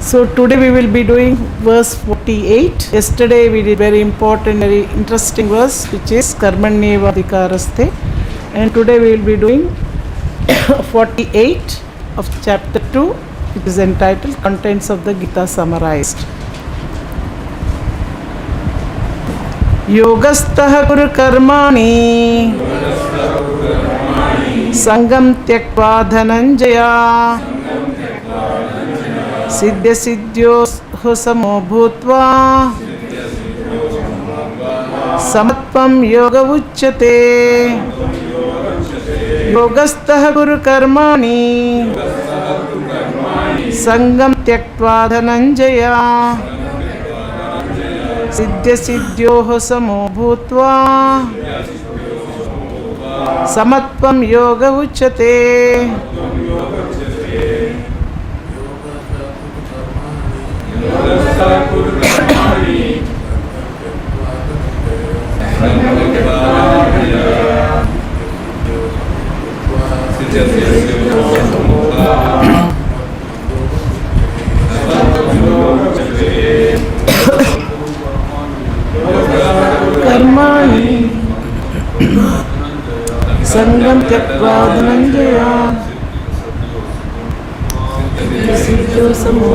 So today we will be doing verse 48. Yesterday we did very important, very interesting verse, which is karmaṇyeva adhikaraste. And today we will be doing 48 of chapter 2, which is entitled Contents of the Gita Summarized. yoga-sthaḥ kuru karmāṇi saṅgam tyaktvā dhanañ-jaya siddhi-asiddhyoḥ samo bhūtvā samatvam yoga ucyate. yoga-sthaḥ kuru karmāṇi saṅgam tyaktvā dhanañ-jaya siddhi-asiddhyoḥ samo bhūtvā samatvam yoga ucyate. karmāṇi saṅgam tyaktvā dhanam-jaya siddhi-asiddhyoḥ samo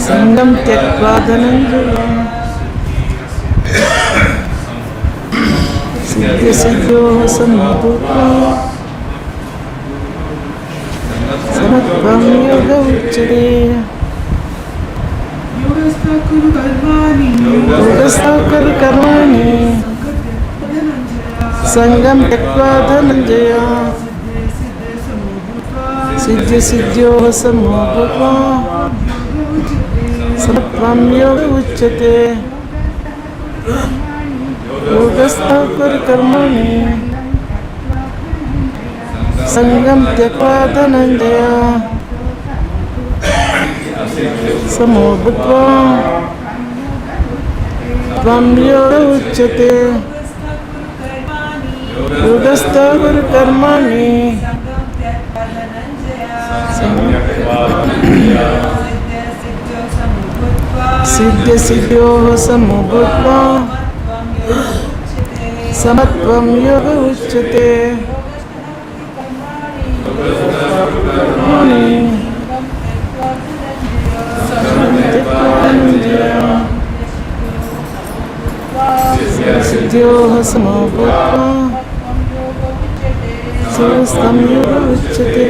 saṅgam tyaktvā dhanam-jaya siddhi-asiddhyoḥ samo bhūtvā samatvam yoga ucyate. yoga-sthaḥ kuru karmāṇi saṅgam tyaktvā dhanam-jaya siddhi-asiddhyoḥ samo bhūtvā samatvam yoga ucyate. yoga-sthaḥ kuru karmāṇi saṅgam tyaktvā dhanam-jaya samo bhūtvā tvam yoga ucyate. yoga-sthaḥ kuru karmāṇi siddhi-asiddhyoḥ samo bhūtvā samatvam yoga ucyate. siddhi-asiddhyoḥ samo bhūtvā samatvam yoga ucyate.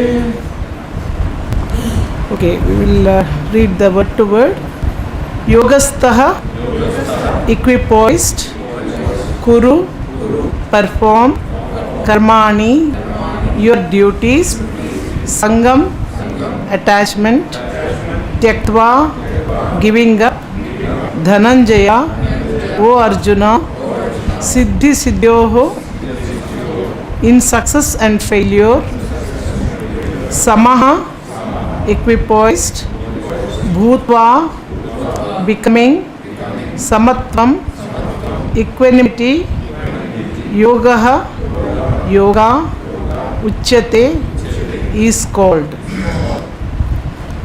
Okay, we will read the word to word. yoga-sthaḥ, equipoised. Kuru, perform. Karmāṇi, your duties. Saṅgam, attachment. Tyaktvā, giving up. dhanam-jaya, O Arjuna. siddhi-asiddhyoḥ, in success and failure. samaḥ, equipoised. bhūtvā, becoming. samatvam, equanimity. yogaḥ, yoga. ucyate, is called.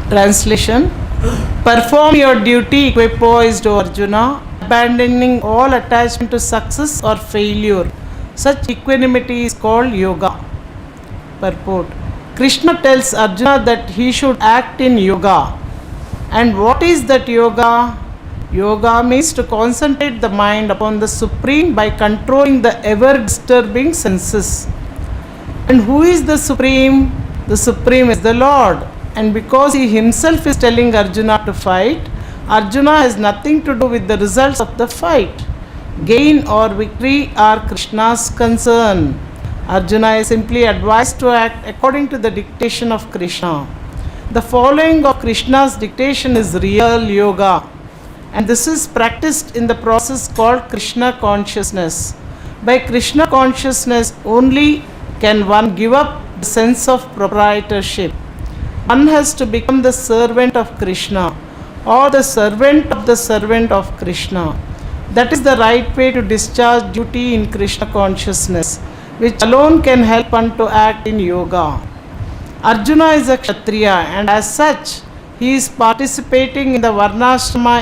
Translation. Perform your duty equipoised, O Arjuna, abandoning all attachment to success or failure. Such equanimity is called yoga. Purport. Krishna tells Arjuna that he should act in yoga. And what is that yoga? Yoga means to concentrate the mind upon the Supreme by controlling the ever-disturbing senses. And who is the Supreme? The Supreme is the Lord. And because he himself is telling Arjuna to fight, Arjuna has nothing to do with the results of the fight. Gain or victory are Krishna's concern. Arjuna is simply advised to act according to the dictation of Kṛṣṇa. The following of Krishna's dictation is real yoga, and this is practiced in the process called Krishna Consciousness. By Krishna Consciousness only can one give up the sense of proprietorship. One has to become the servant of Krishna or the servant of Krishna. That is the right way to discharge duty in Krishna consciousness, which alone can help one to act in yoga. Arjuna is a Kshatriya, and as such, he is participating in the Varnashrama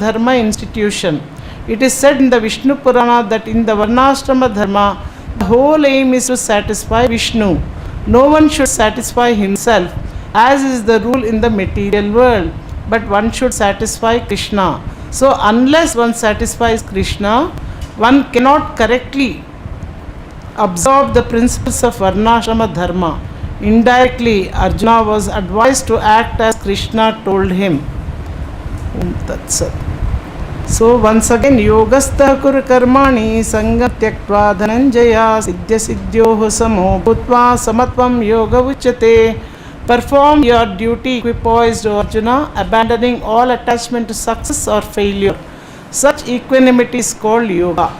Dharma institution. It is said in the Vishnu Purana that in the Varnashrama Dharma, the whole aim is to satisfy Vishnu. No one should satisfy himself, as is the rule in the material world, but one should satisfy Krishna. So unless one satisfies Krishna, one cannot correctly absorb the principles of Varnashrama Dharma. Indirectly, Arjuna was advised to act as Krishna told him. That's it. So once again, yoga-sthaḥ kuru karmāṇi saṅgaṁ tyaktvā dhanañ-jaya siddhi-asiddhyoḥ samo bhūtvā samatvam yoga ucyate. Perform your duty equipoised, Arjuna, abandoning all attachment to success or failure. Such equanimity is called yoga.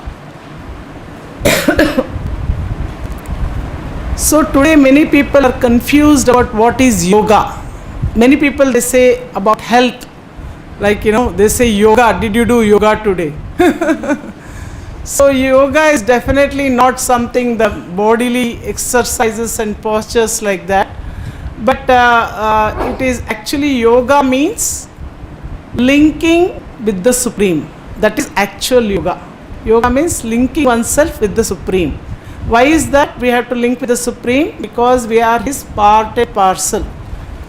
So today many people are confused about what is yoga. Many people, they say about health, like they say yoga, did you do yoga today? So yoga is definitely not something the bodily exercises and postures like that, but it is actually, yoga means linking with the Supreme. That is actual yoga. Yoga means linking oneself with the Supreme. Why is that we have to link with the Supreme? Because we are his part and parcel.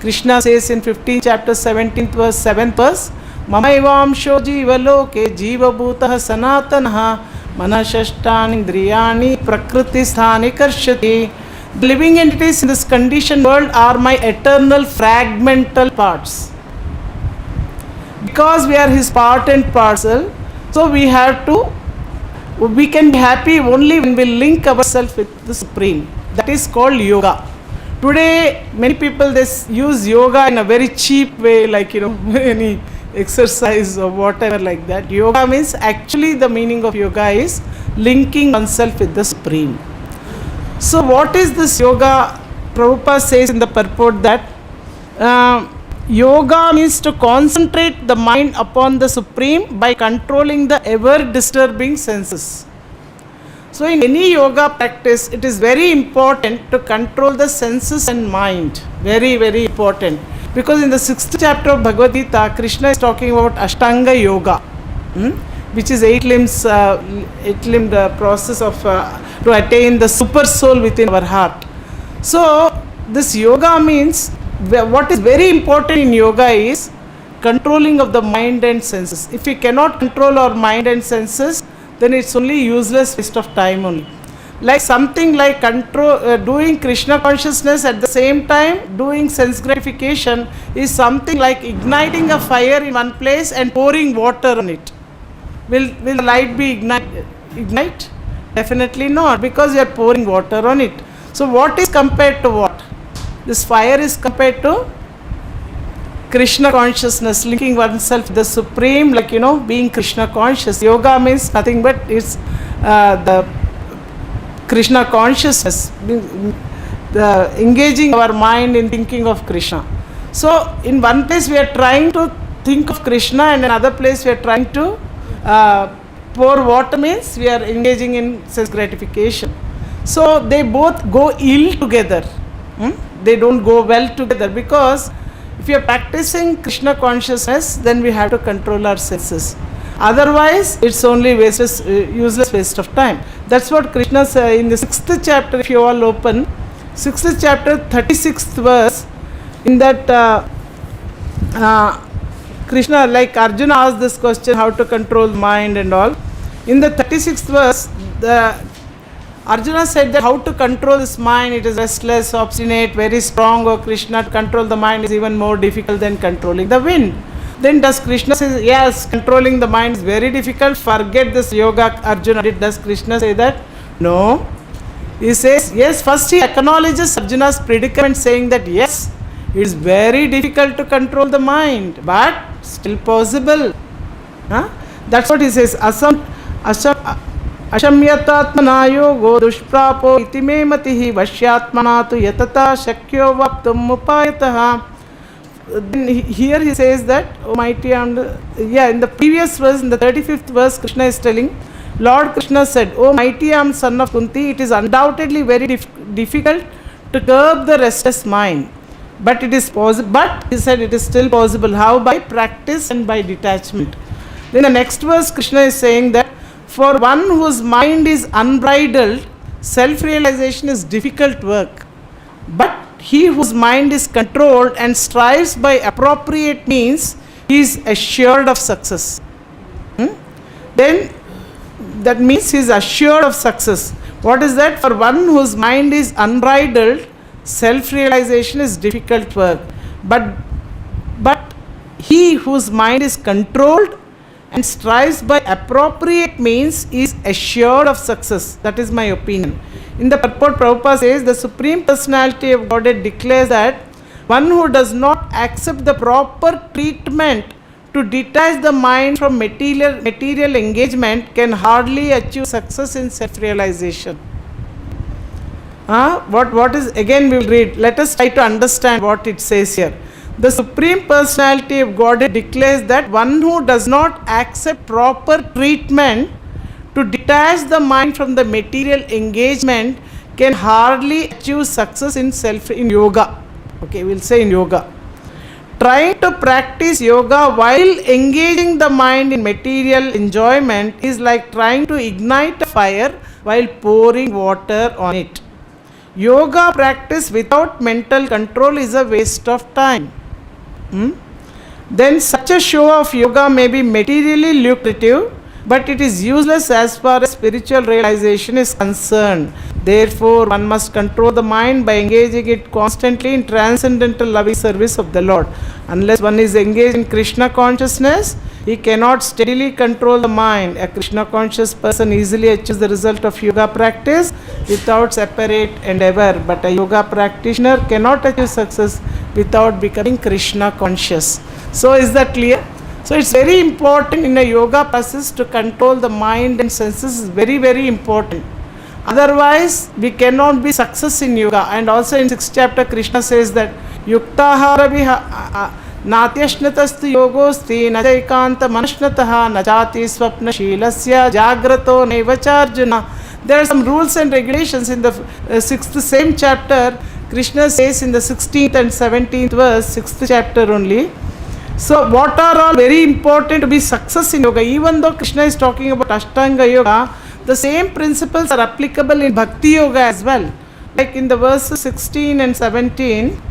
Krishna says in 15th chapter 17th verse 7th verse, Mamaivaamsho jiva loke jiva bhūtah sanatanaha manashashtani indriyani prakriti sthani karshati. The living entities in this conditioned world are my eternal fragmental parts. Because we are his part and parcel, so we can be happy only when we link ourselves with the Supreme. That is called yoga. Today, many people, they use yoga in a very cheap way, like any exercise or whatever like that. Yoga means, actually the meaning of yoga is linking oneself with the Supreme. So what is this yoga? Prabhupada says in the purport that yoga means to concentrate the mind upon the Supreme by controlling the ever-disturbing senses. So in any yoga practice, it is very important to control the senses and mind. Very, very important. Because in the 6th chapter of Bhagavad Gita, Krishna is talking about Ashtanga Yoga, which is eight-limbed process of to attain the super soul within our heart. So this yoga means, what is very important in yoga is controlling of the mind and senses. If we cannot control our mind and senses, then it's only useless waste of time only. Like something like doing Krishna consciousness at the same time doing sense gratification is something like igniting a fire in one place and pouring water on it. Will the light be ignite? Definitely not, because you are pouring water on it. So what is compared to what? This fire is compared to Krishna consciousness, linking oneself with the Supreme, like being Krishna conscious. Yoga means nothing but it's the Krishna consciousness, engaging our mind in thinking of Krishna. So in one place we are trying to think of Krishna, and in another place we are trying to pour water, means we are engaging in sense gratification. So they both go ill together. They don't go well together, because if you are practicing Krishna consciousness, then we have to control our senses. Otherwise, it's only useless waste of time. That's what Krishna says in the 6th chapter, if you all open, 6th chapter, 36th verse, in that Krishna, like Arjuna asked this question, how to control mind and all. In the 36th verse, Arjuna said that how to control this mind, it is restless, obstinate, very strong, or Krishna, to control the mind is even more difficult than controlling the wind. Then does Krishna say, yes, controlling the mind is very difficult, forget this yoga, Arjuna? Does Krishna say that? No. He says, yes, first he acknowledges Arjuna's predicament, saying that yes, It is very difficult to control the mind, but still possible. That's what he says. Ashamyatatmana yogo dushprapo iti me matihi vashyatmana tu yatata shakyo vaptum upayataha. Here he says that, O mighty, and in the previous verse, in the 35th verse, Krishna is telling, Lord Krishna said, O mighty, I am son of Kunti, it is undoubtedly very difficult to curb the restless mind. But it is possible. But he said it is still possible. How? By practice and by detachment. Then the next verse, Krishna is saying that for one whose mind is unbridled, self-realization is difficult work. But he whose mind is controlled and strives by appropriate means, he is assured of success. Then that means he is assured of success. What is that? For one whose mind is unbridled, self-realization is difficult work. But he whose mind is controlled and strives by appropriate means is assured of success. That is my opinion. In the Purport, Prabhupada says the Supreme Personality of Godhead declares that one who does not accept the proper treatment to detach the mind from material engagement can hardly achieve success in self-realization. What is, again we will read. Let us try to understand what it says here. The Supreme Personality of Godhead declares that one who does not accept proper treatment to detach the mind from the material engagement can hardly achieve success in yoga. Okay, we'll say in yoga. Trying to practice yoga while engaging the mind in material enjoyment is like trying to ignite a fire while pouring water on it. Yoga practice without mental control is a waste of time. Then such a show of yoga may be materially lucrative, but it is useless as far as spiritual realization is concerned. Therefore, one must control the mind by engaging it constantly in transcendental loving service of the Lord. Unless one is engaged in Krishna consciousness, he cannot steadily control the mind. A Krishna conscious person easily achieves the result of yoga practice without separate endeavor, but a yoga practitioner cannot achieve success without becoming Krishna conscious. So is that clear? So it's very important in a yoga process to control the mind and senses is very, very important. Otherwise, we cannot be success in yoga. And also in 6th chapter, Krishna says that yuktahara natyashnatastu yogosti najaikanta manashnataha najati swapna shilasya jagrato nevacha Arjuna. There are some rules and regulations in the 6th same chapter. Krishna says in the 16th and 17th verse, 6th chapter only. So what are all very important to be success in yoga? Even though Krishna is talking about Ashtanga Yoga, the same principles are applicable in Bhakti Yoga as well. Like in the verses 16 and 17,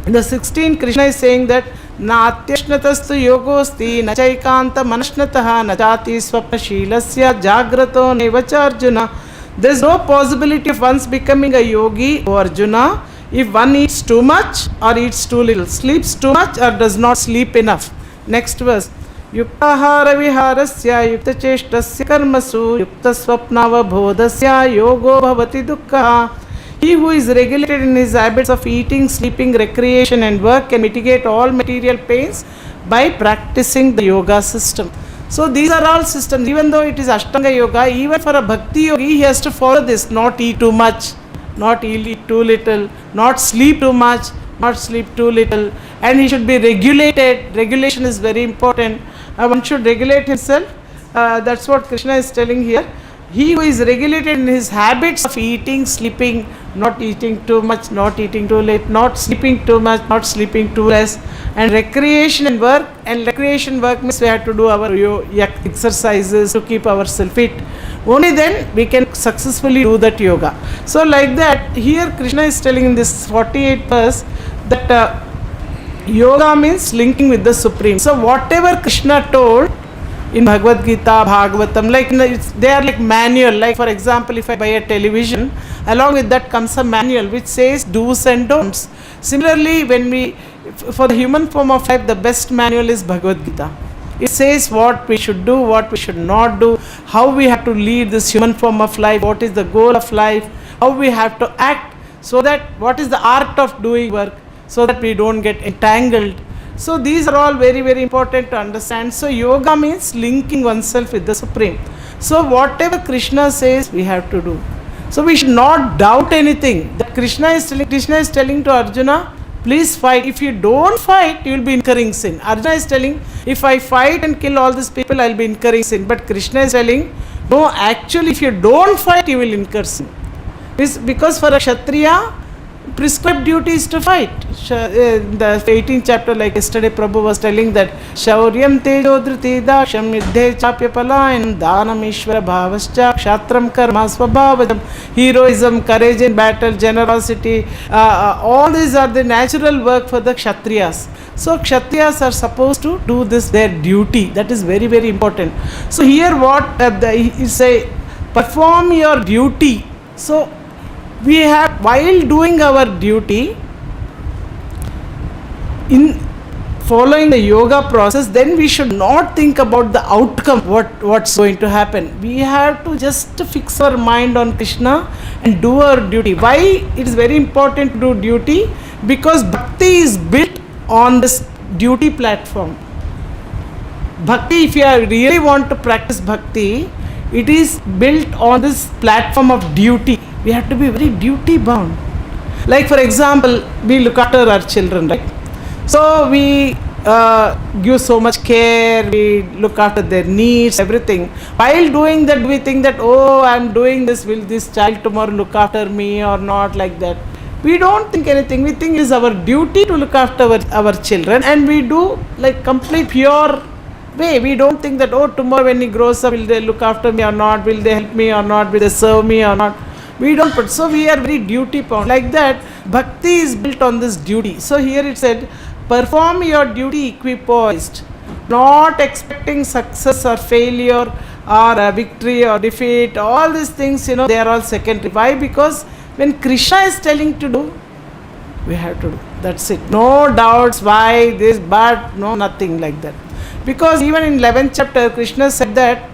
in the 16 Krishna is saying that Natyashnatastu yogosti nachaikanta manashnataha najati swapna shilasya jagrato nevacha Arjuna. There is no possibility of once becoming a yogi, O Arjuna, if one eats too much or eats too little, sleeps too much or does not sleep enough. Next verse. Yuktahara viharasya yuktacheshtasya karmasu yuktasvapnava bodhasya yogo bhavati dukkha. He who is regulated in his habits of eating, sleeping, recreation and work can mitigate all material pains by practicing the yoga system. So these are all systems. Even though it is Ashtanga Yoga, even for a Bhakti Yogi, he has to follow this. Not eat too much, not eat too little, not sleep too much, not sleep too little. And he should be regulated. Regulation is very important. One should regulate himself. That's what Krishna is telling here. He who is regulated in his habits of eating, sleeping, not eating too much, not eating too late, not sleeping too much, not sleeping too less, and recreation and work. And recreation work means we have to do our exercises to keep ourselves fit. Only then we can successfully do that yoga. So like that, here Krishna is telling in this 48th verse that yoga means linking with the Supreme. So whatever Krishna told in Bhagavad Gita, Bhagavatam, like they are like manual. Like for example, if I buy a television, along with that comes a manual which says do's and don'ts. Similarly, for the human form of life, the best manual is Bhagavad Gita. It says what we should do, what we should not do, how we have to lead this human form of life, what is the goal of life, how we have to act, so that what is the art of doing work. so that we don't get entangled. So these are all very, very important to understand. So yoga means linking oneself with the Supreme. So whatever Krishna says, we have to do. So we should not doubt anything. That Krishna is telling to Arjuna, please fight. If you don't fight, you will be incurring sin. Arjuna is telling, if I fight and kill all these people, I will be incurring sin. But Krishna is telling, no, actually if you don't fight, you will incur sin. Because for a Kshatriya, prescribed duty is to fight. In the 18th chapter, like yesterday Prabhu was telling that Shauryam tejo dhriti daksham yuddhe chapya palayam dhanam ishvara bhavascha kshatram karma svabhavajam. Heroism, courage in battle, generosity, all these are the natural work for the Kshatriyas. So Kshatriyas are supposed to do this, their duty. That is very, very important. So here what he say, perform your duty. So we have, while doing our duty, in following the yoga process, then we should not think about the outcome, what's going to happen. We have to just fix our mind on Krishna and do our duty. Why it is very important to do duty? Because bhakti is built on this duty platform. Bhakti, if you really want to practice bhakti, it is built on this platform of duty. We have to be very duty bound. Like for example, we look after our children, right? So we give so much care, we look after their needs, everything. While doing that, we think that, oh, I am doing this, will this child tomorrow look after me or not, like that. We don't think anything. We think it is our duty to look after our children, and we do like complete pure way. We don't think that, oh, tomorrow when he grows up, will they look after me or not, will they help me or not, will they serve me or not. We don't put. So we are very duty bound. Like that, bhakti is built on this duty. So here it said, perform your duty equipoised, not expecting success or failure or victory or defeat. All these things, they are all secondary. Why? Because when Krishna is telling to do, we have to do. That's it. No doubts why this, but no, nothing like that. Because even in 11th chapter, Krishna said that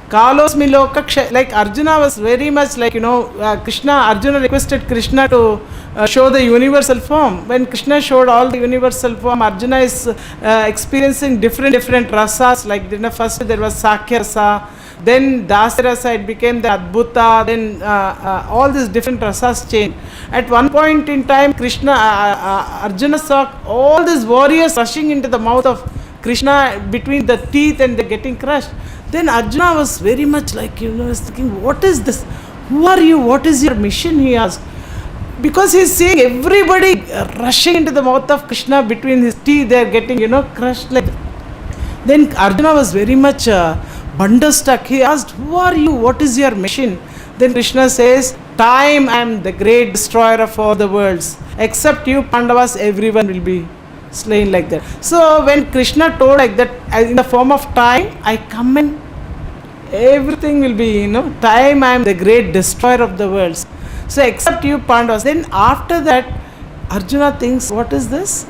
Kalosmi loka, like Arjuna was very much like, Arjuna requested Krishna to show the universal form. When Krishna showed all the universal form, Arjuna is experiencing different rasas. Like first there was Sakya rasa, then Dasya rasa, it became the Adbhuta, then all these different rasas changed. At one point in time, Arjuna saw all these warriors rushing into the mouth of Krishna between the teeth and they're getting crushed. Then Arjuna was very much like, was thinking, what is this? Who are you? What is your mission? He asked. Because he's seeing everybody rushing into the mouth of Krishna between his teeth, they are getting, crushed like that. Then Arjuna was very much thunderstruck. He asked, who are you? What is your mission? Then Krishna says, time I am the great destroyer of all the worlds. Except you, Pandavas, everyone will be slain like that. So when Krishna told like that, in the form of time, I come and everything will be, time I am the great destroyer of the worlds. So except you Pandavas. Then after that, Arjuna thinks, what is this?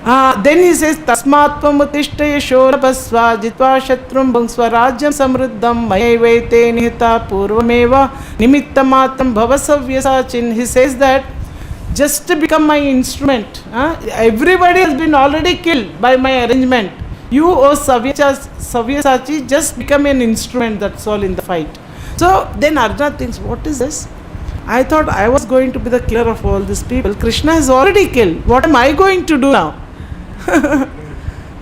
Then he says, Tasmatvam utishta yashorabhasva jitva shatrum bhangsva rajyam samruddham mayaivaite nihita purvameva nimittamatam bhavasavyasachin. He says that just to become my instrument. Everybody has been already killed by my arrangement. You, O Savyasachi, just become an instrument, that's all in the fight. So then Arjuna thinks, what is this? I thought I was going to be the killer of all these people. Krishna has already killed. What am I going to do now?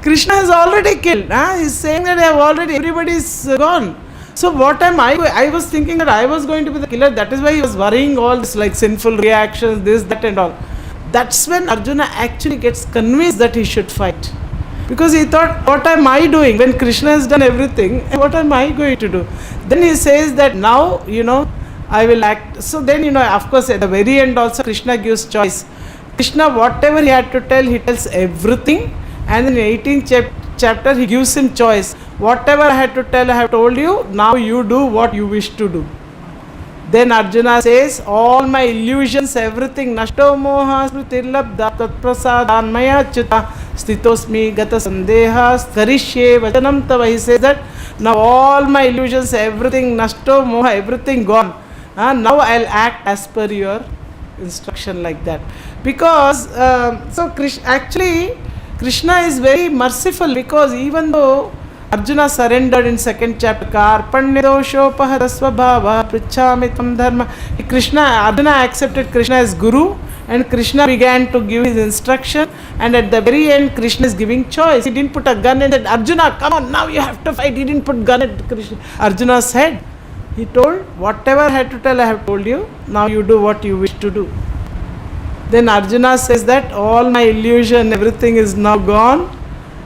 Krishna has already killed. He's saying that everybody is gone. So what am I was thinking that I was going to be the killer. That is why he was worrying all this like sinful reactions, this, that and all. That's when Arjuna actually gets convinced that he should fight. Because he thought, what am I doing when Krishna has done everything? What am I going to do? Then he says that now, I will act. So then, of course, at the very end also Krishna gives choice. Krishna, whatever he had to tell, he tells everything. And in 18th chapter, he gives him choice. Whatever I had to tell, I have told you. Now you do what you wish to do. Then Arjuna says, all my illusions, everything, nashto moha smritirlabdha tatprasadan maya chuta stitosmi gata sandehas karishye vachanam tava. He says that now all my illusions, everything, nashto moha, everything gone. Now I'll act as per your instruction, like that. Because actually Krishna is very merciful, because even though Arjuna surrendered in second chapter, Karpanyadoshopaharasvabhava prichhami dharma. Arjuna accepted Krishna as Guru, and Krishna began to give his instruction, and at the very end Krishna is giving choice. He didn't put a gun and said, Arjuna, come on, now you have to fight. He didn't put gun at Arjuna's head. He told, whatever I had to tell I have told you, now you do what you wish to do. Then Arjuna says that all my illusion, everything is now gone,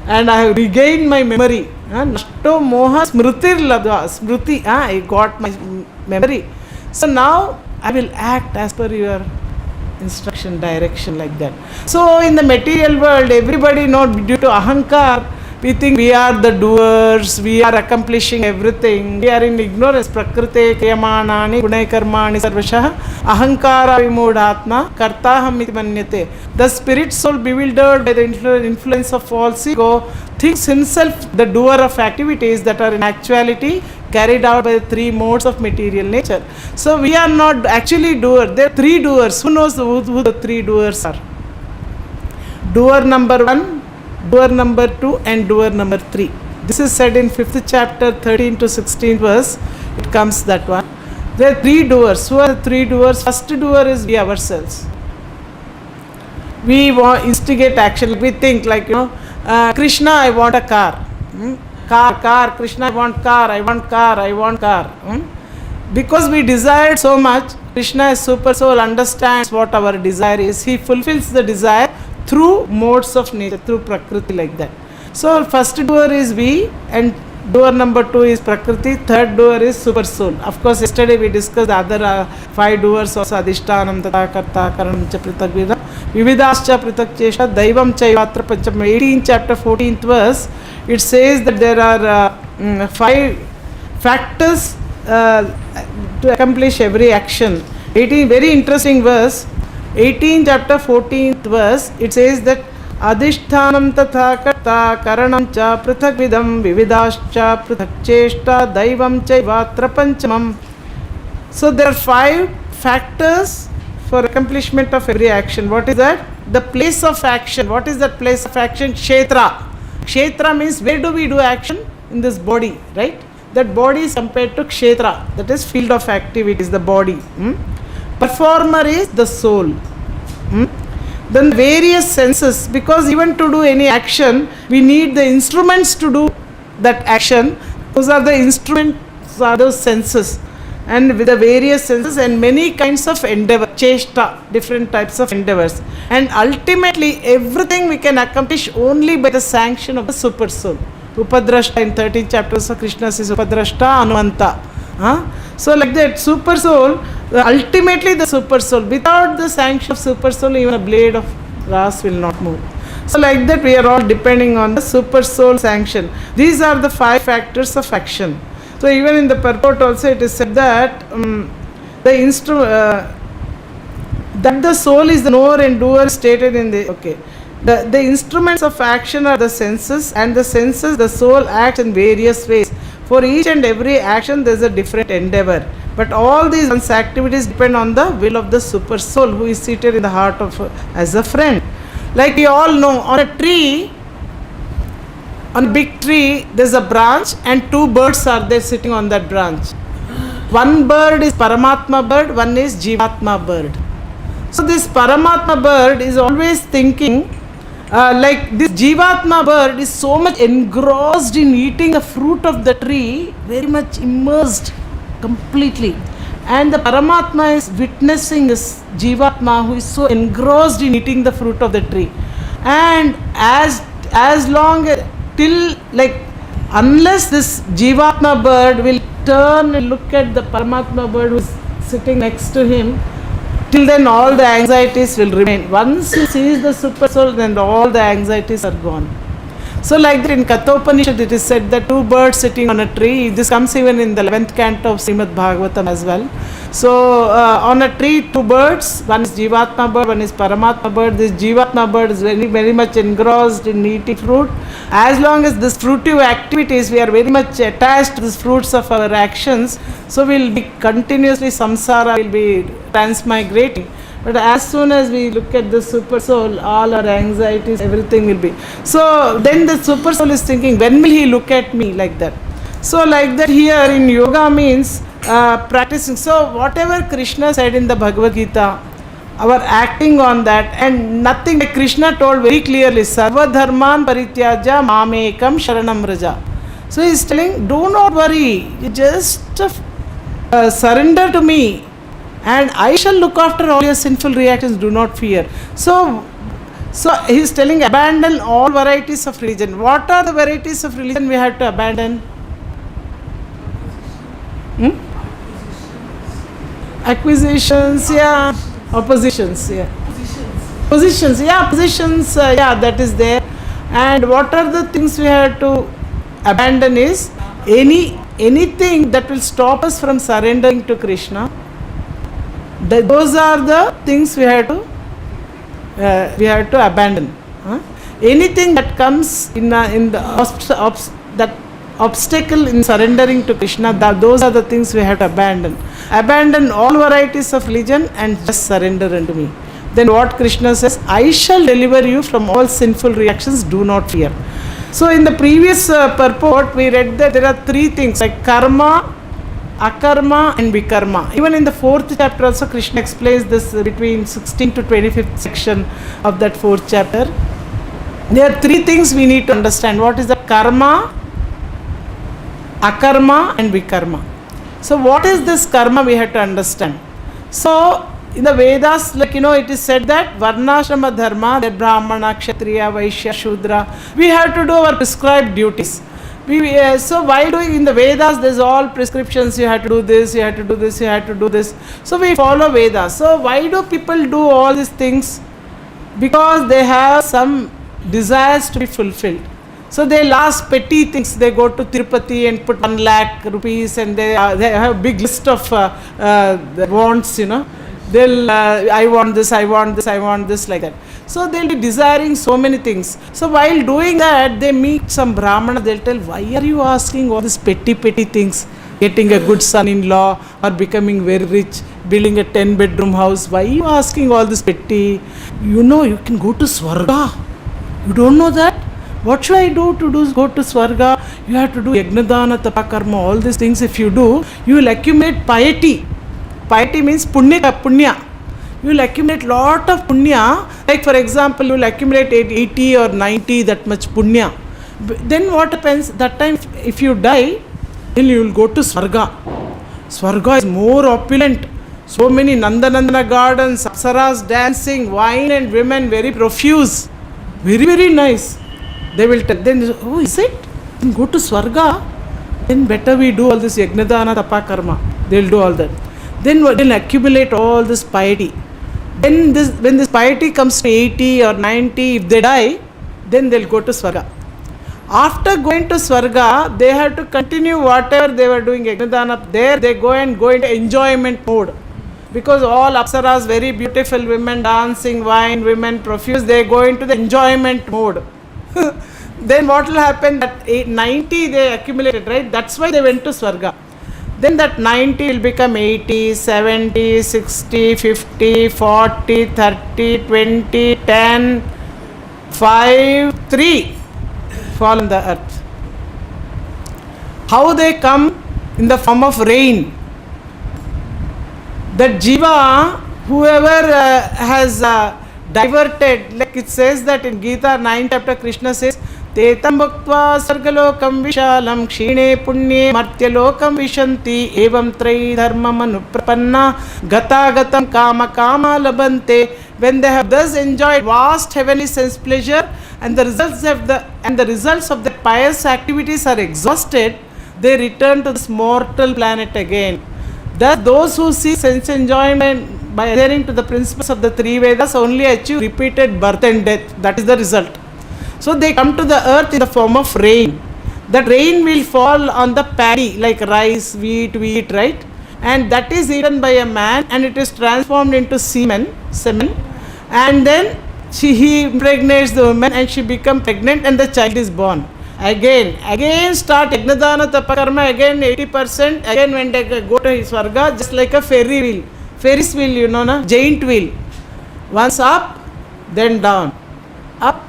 and I have regained my memory. Nashto moha smritir ladva. Smriti, I got my memory. So now I will act as per your instruction, direction, like that. So in the material world, everybody knows, due to ahankar, we think we are the doers, we are accomplishing everything, we are in ignorance. Prakrite kriyamāṇāni gunai karmāṇi sarvashah ahankara vimūಢātma kartāham iti manyate. The spirit soul, bewildered by the influence of false ego, thinks himself the doer of activities that are in actuality carried out by the three modes of material nature. So we are not actually doers. There are three doers. Who knows who the three doers are? Doer number 1, doer number 2, and doer number 3. This is said in 5th chapter 13 to 16th verse. It comes that one. There are three doers. Who are the three doers? First doer is we ourselves. We instigate action. We think like, Krishna, I want a car. Car, Krishna, I want car, I want car, I want car. Because we desired so much, Krishna is super soul, understands what our desire is. He fulfills the desire through modes of nature, through Prakriti, like that. So first doer is we, and doer number 2 is Prakriti, third doer is super soul. Of course, yesterday we discussed the other 5 doers also: adhishtānam, tatā kartā, karanam ca pratak vividāscha pratak cheshta, daivam-jaya pancham. 18th chapter 14th verse, it says that there are 5 factors to accomplish every action. 18, very interesting verse. 18 chapter 14th verse, it says that adhishtānam tatā kartā karanam ca pratak vividāscha pratak cheshta daivam-jaya panchamam. So there are 5 factors for accomplishment of every action. What is that? The place of action. What is that place of action? Kshetra. Kshetra means where do we do action? In this body, right? That body is compared to kshetra, that is field of activities, the body. Performer is the soul. Then various senses, because even to do any action, we need the instruments to do that action. Those are the instruments, are those senses. And with the various senses and many kinds of endeavor, cheshta, different types of endeavors. And ultimately, everything we can accomplish only by the sanction of the super soul. Upadrashta in 13th chapter, so Krishna says Upadrashta Anuvanta. So like that, super soul, ultimately the super soul. Without the sanction of super soul, even a blade of grass will not move. So like that, we are all depending on the super soul sanction. These are the 5 factors of action. So even in the purport also it is said that that the soul is the knower and doer stated in the the instruments of action are the senses, and the senses, the soul acts in various ways. For each and every action there is a different endeavor, but all these activities depend on the will of the super soul, who is seated in the heart of as a friend. Like we all know, on a tree, on a big tree, there is a branch and 2 birds are there sitting on that branch. One bird is Paramatma bird, one is Jivatma bird. So this Paramatma bird is always thinking, like this Jivatma bird is so much engrossed in eating the fruit of the tree, very much immersed completely. And the Paramatma is witnessing this Jivatma who is so engrossed in eating the fruit of the tree. And as long till, like, unless this Jivatma bird will turn and look at the Paramatma bird who is sitting next to him, till then all the anxieties will remain. Once he sees the super soul, then all the anxieties are gone. So like that in Kathopanishad it is said that 2 birds sitting on a tree. This comes even in the 11th canto of Srimad Bhagavatam as well. So on a tree, 2 birds, one is Jivatma bird, one is Paramatma bird. This Jivatma bird is very, very much engrossed in eating fruit. As long as this fruitive activities, we are very much attached to the fruits of our actions, so we will be continuously, samsara will be transmigrating. But as soon as we look at the super soul, all our anxieties, everything will be. So then the super soul is thinking, when will he look at me, like that? So like that here in yoga means practicing. So whatever Krishna said in the Bhagavad Gita, our acting on that, and nothing, like Krishna told very clearly, Sarva dharman parityajya mamekam sharanam raja. So he is telling, do not worry, you just surrender to me, and I shall look after all your sinful reactions, do not fear. So he is telling, abandon all varieties of religion. What are the varieties of religion we have to abandon? Acquisitions, yeah. Oppositions, yeah. Positions, yeah. Positions, yeah, that is there. And what are the things we have to abandon is anything that will stop us from surrendering to Krishna. Those are the things we have to abandon. Anything that comes in the that obstacle in surrendering to Krishna, those are the things we have to abandon. Abandon all varieties of religion and just surrender unto me. Then what Krishna says, I shall deliver you from all sinful reactions, do not fear. So in the previous purport, we read that there are three things like karma, akarma and vikarma. Even in the 4th chapter also, Krishna explains this between 16th to 25th section of that 4th chapter. There are three things we need to understand. What is the karma, akarma and vikarma? So what is this karma we have to understand? So in the Vedas, like it is said that varnashrama dharma, that brahmana, kshatriya, vaishya, shudra, we have to do our prescribed duties. So while doing in the Vedas, there's all prescriptions, you have to do this, you have to do this, you have to do this. So we follow Vedas. So why do people do all these things? Because they have some desires to be fulfilled. So they last petty things. They go to Tirupati and put 1 lakh rupees, and they have a big list of wants, They'll, I want this, I want this, I want this, like that. So they'll be desiring so many things. So while doing that, they meet some Brahmana, they'll tell, why are you asking all these petty things? Getting a good son-in-law or becoming very rich, building a 10-bedroom house. Why are you asking all this petty? You can go to Swarga. You don't know that? What should I do to go to Swarga? You have to do yajna, dana, tapa, karma, all these things. If you do, you will accumulate piety. Piety means punya. You will accumulate lot of punya. Like for example, you will accumulate 80 or 90 that much punya. Then what happens? That time if you die, then you will go to Swarga. Swarga is more opulent. So many Nandana gardens, apsaras dancing, wine and women very profuse. Very, very nice. They will tell, then, oh, is it? Then go to Swarga. Then better we do all this yajna, dana, tapa, karma. They will do all that. Then they'll accumulate all this piety. Then when this piety comes to 80 or 90, if they die, then they'll go to Swarga. After going to Swarga, they have to continue whatever they were doing. There they go into enjoyment mode. Because all apsaras, very beautiful women, dancing, wine, women, profuse, they go into the enjoyment mode. Then what will happen? That 90 they accumulated, right? That's why they went to Swarga. Then that 90 will become 80, 70, 60, 50, 40, 30, 20, 10, 5, 3 fall on the earth. How they come? In the form of rain. That jiva, whoever has diverted, like it says that in Gita 9 chapter, Krishna says, Tetam bhaktva sargalokam vishalam kshine punye martyalokam vishanti evam trai dharmam anuprapanna gata gatam kama kama labante. When they have thus enjoyed vast heavenly sense pleasure and the results of the pious activities are exhausted, they return to this mortal planet again. Thus, those who seek sense enjoyment by adhering to the principles of the three Vedas only achieve repeated birth and death. That is the result. So they come to the earth in the form of rain. That rain will fall on the paddy like rice, wheat, right? And that is eaten by a man and it is transformed into semen. And then he impregnates the woman and she becomes pregnant and the child is born. Again start yajna, dana, tapa, karma, again 80%, again when they go to Swarga, just like a Ferris wheel, giant wheel. Once up, then down. Up,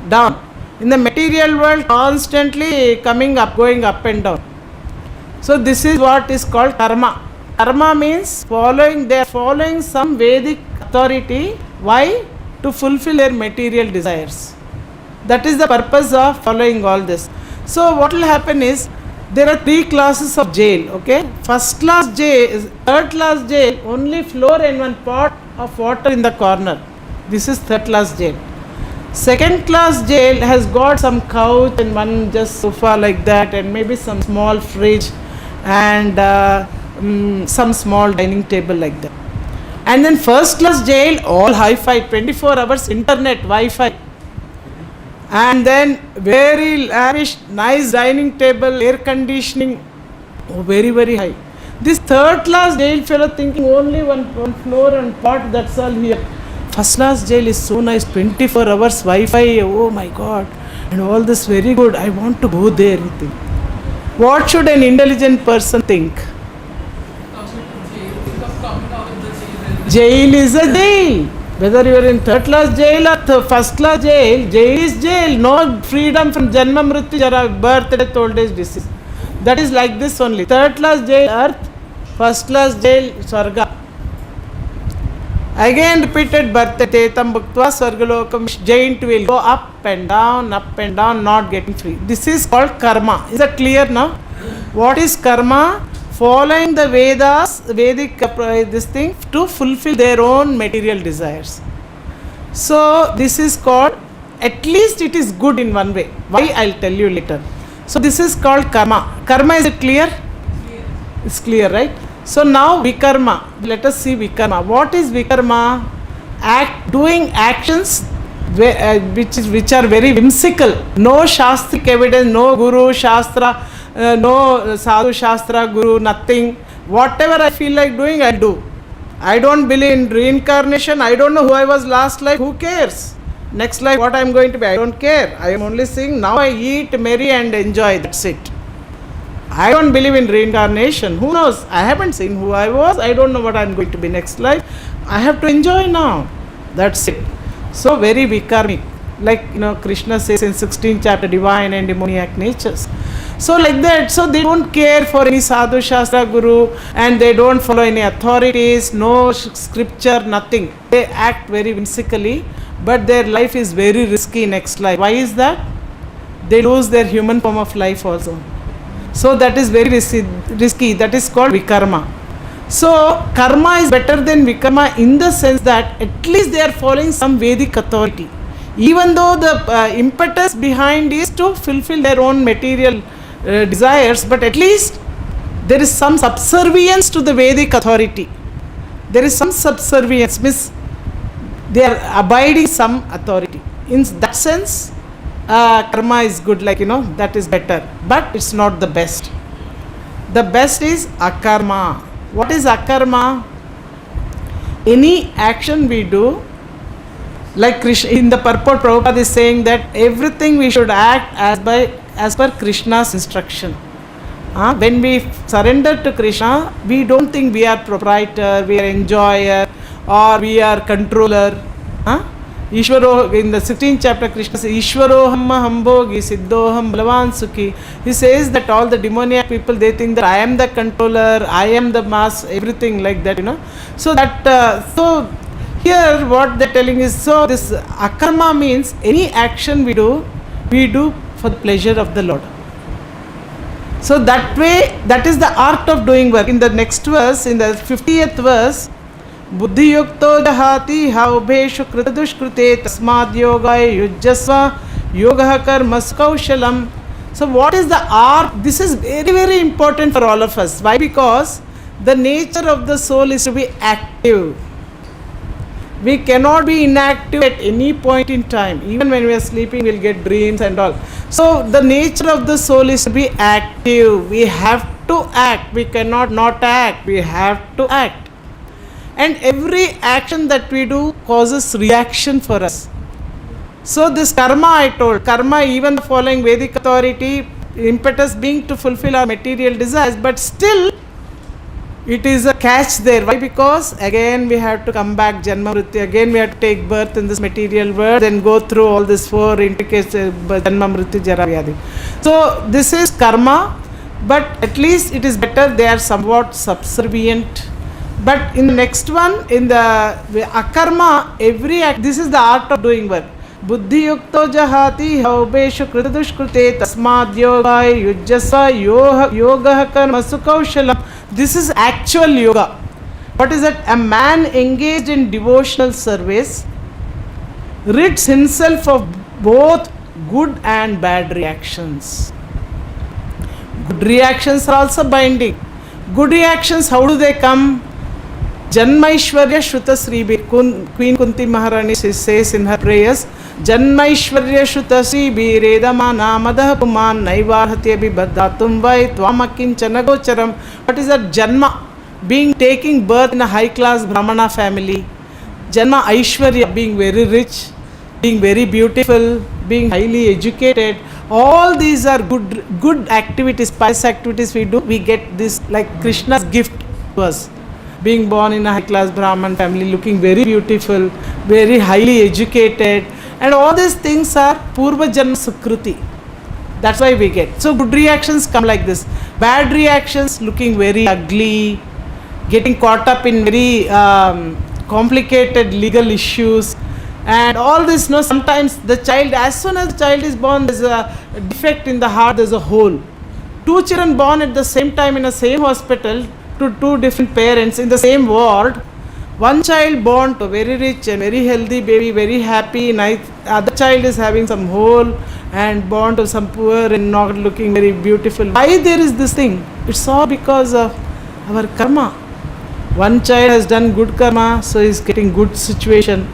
down. In the material world, constantly coming up, going up and down. So this is what is called karma. Karma means they are following some Vedic authority. Why? To fulfill their material desires. That is the purpose of following all this. So what will happen is, there are 3 classes of jail, okay? First class jail, third class jail, only floor and one pot of water in the corner. This is third class jail. Second class jail has got some couch and one just sofa like that, and maybe some small fridge and some small dining table like that. And then first class jail, all hi-fi, 24 hours internet, Wi-Fi. And then very lavish, nice dining table, air conditioning, very, very high. This third class jail fellow thinking only one floor and pot, that's all here. First class jail is so nice, 24 hours Wi-Fi, oh my God. And all this very good, I want to go there. What should an intelligent person think? Jail is a jail. Whether you are in third class jail or first class jail, jail is jail. No freedom from janma, mrityu, jara, birth, death, old age, disease. That is like this only. Third class jail, earth. First class jail, swarga. Again repeated birth, tetam, bhūtvā, swargalokam, giant will go up and down, not getting free. This is called karma. Is that clear now? What is karma? Following the Vedas, Vedic this thing, to fulfill their own material desires. So this is called, at least it is good in one way. Why? I'll tell you later. So this is called karma. Karma, is it clear? It's clear, right? So now vikarma. Let us see vikarma. What is vikarma? Doing actions which are very whimsical. No shastric evidence, no guru, shastra, no sadhu, shastra, guru, nothing. Whatever I feel like doing, I do. I don't believe in reincarnation. I don't know who I was last life. Who cares? Next life, what I am going to be, I don't care. I am only saying, now I eat, marry and enjoy. That's it. I don't believe in reincarnation. Who knows? I haven't seen who I was. I don't know what I am going to be next life. I have to enjoy now. That's it. So very vikarmic. Like, Krishna says in 16th chapter, divine and demoniac natures. So like that, so they don't care for any sadhu, shastra, guru, and they don't follow any authorities, no scripture, nothing. They act very whimsically, but their life is very risky next life. Why is that? They lose their human form of life also. So that is very risky. That is called vikarma. So karma is better than vikarma in the sense that at least they are following some Vedic authority. Even though the impetus behind is to fulfill their own material desires, but at least there is some subservience to the Vedic authority. There is some subservience, means they are abiding some authority. In that sense, karma is good, that is better, but it's not the best. The best is akarma. What is akarma? Any action we do, like Krishna, in the Purport, Prabhupada is saying that everything we should act as per Krishna's instruction. When we surrender to Krishna, we don't think we are proprietor, we are enjoyer, or we are controller. Ishvaro, in the 16th chapter, Krishna says, Ishvaroham hambogi siddhoham balavan sukhi. He says that all the demoniac people, they think that I am the controller, I am the mass, everything like that, So that, so here what they are telling is, so this akarma means any action we do for the pleasure of the Lord. So that way, that is the art of doing work. In the next verse, in the 50th verse, Buddhi yukto jahati haubheshu kritadushkrute tasmad yogaya yujjasva yogaḥ karmas kaushalam. So what is the art? This is very, very important for all of us. Why? Because the nature of the soul is to be active. We cannot be inactive at any point in time. Even when we are sleeping, we will get dreams and all. So the nature of the soul is to be active. We have to act. We cannot not act. We have to act. And every action that we do causes reaction for us. So this karma, I told, karma, even following Vedic authority, impetus being to fulfill our material desires, but still it is a catch there. Why? Because again we have to come back Janma Mrityu, again we have to take birth in this material world, then go through all this 4 intricate Janma Mrityu Jara Vyadhi. So this is karma, but at least it is better, they are somewhat subservient. But in the next one, in the akarma, every act, this is the art of doing work. Buddhi yukto jahati haubeshu kritadushkrute tasmad yogāya yujjasa yogaḥ karma sukaushalam. This is actual yoga. What is that? A man engaged in devotional service rids himself of both good and bad reactions. Good reactions are also binding. Good reactions, how do they come? Janmaishwarya Shruta Sribir. Queen Kunti Maharani says in her prayers, Janmaishwarya Shruta Sribir Edamana Madah Puman Naivarhati Abhibhadatum Vai Tvamakinchana Gocharam. What is that? Janma, being taking birth in a high class Brahmana family. Janma Aishwarya, being very rich, being very beautiful, being highly educated. All these are good activities, pious activities we do. We get this like Krishna's gift to us. Being born in a high class Brahman family, looking very beautiful, very highly educated, and all these things are Purva Janma Sukruti. That's why we get. So good reactions come like this. Bad reactions, looking very ugly, getting caught up in very complicated legal issues, and all this. No, sometimes the child, as soon as the child is born, there's a defect in the heart, there's a hole. 2 children born at the same time in the same hospital, to 2 different parents in the same ward. One child born to very rich and very healthy baby, very happy, nice. Other child is having some hole and born to some poor and not looking very beautiful. Why there is this thing? It's all because of our karma. One child has done good karma, so he's getting good situation.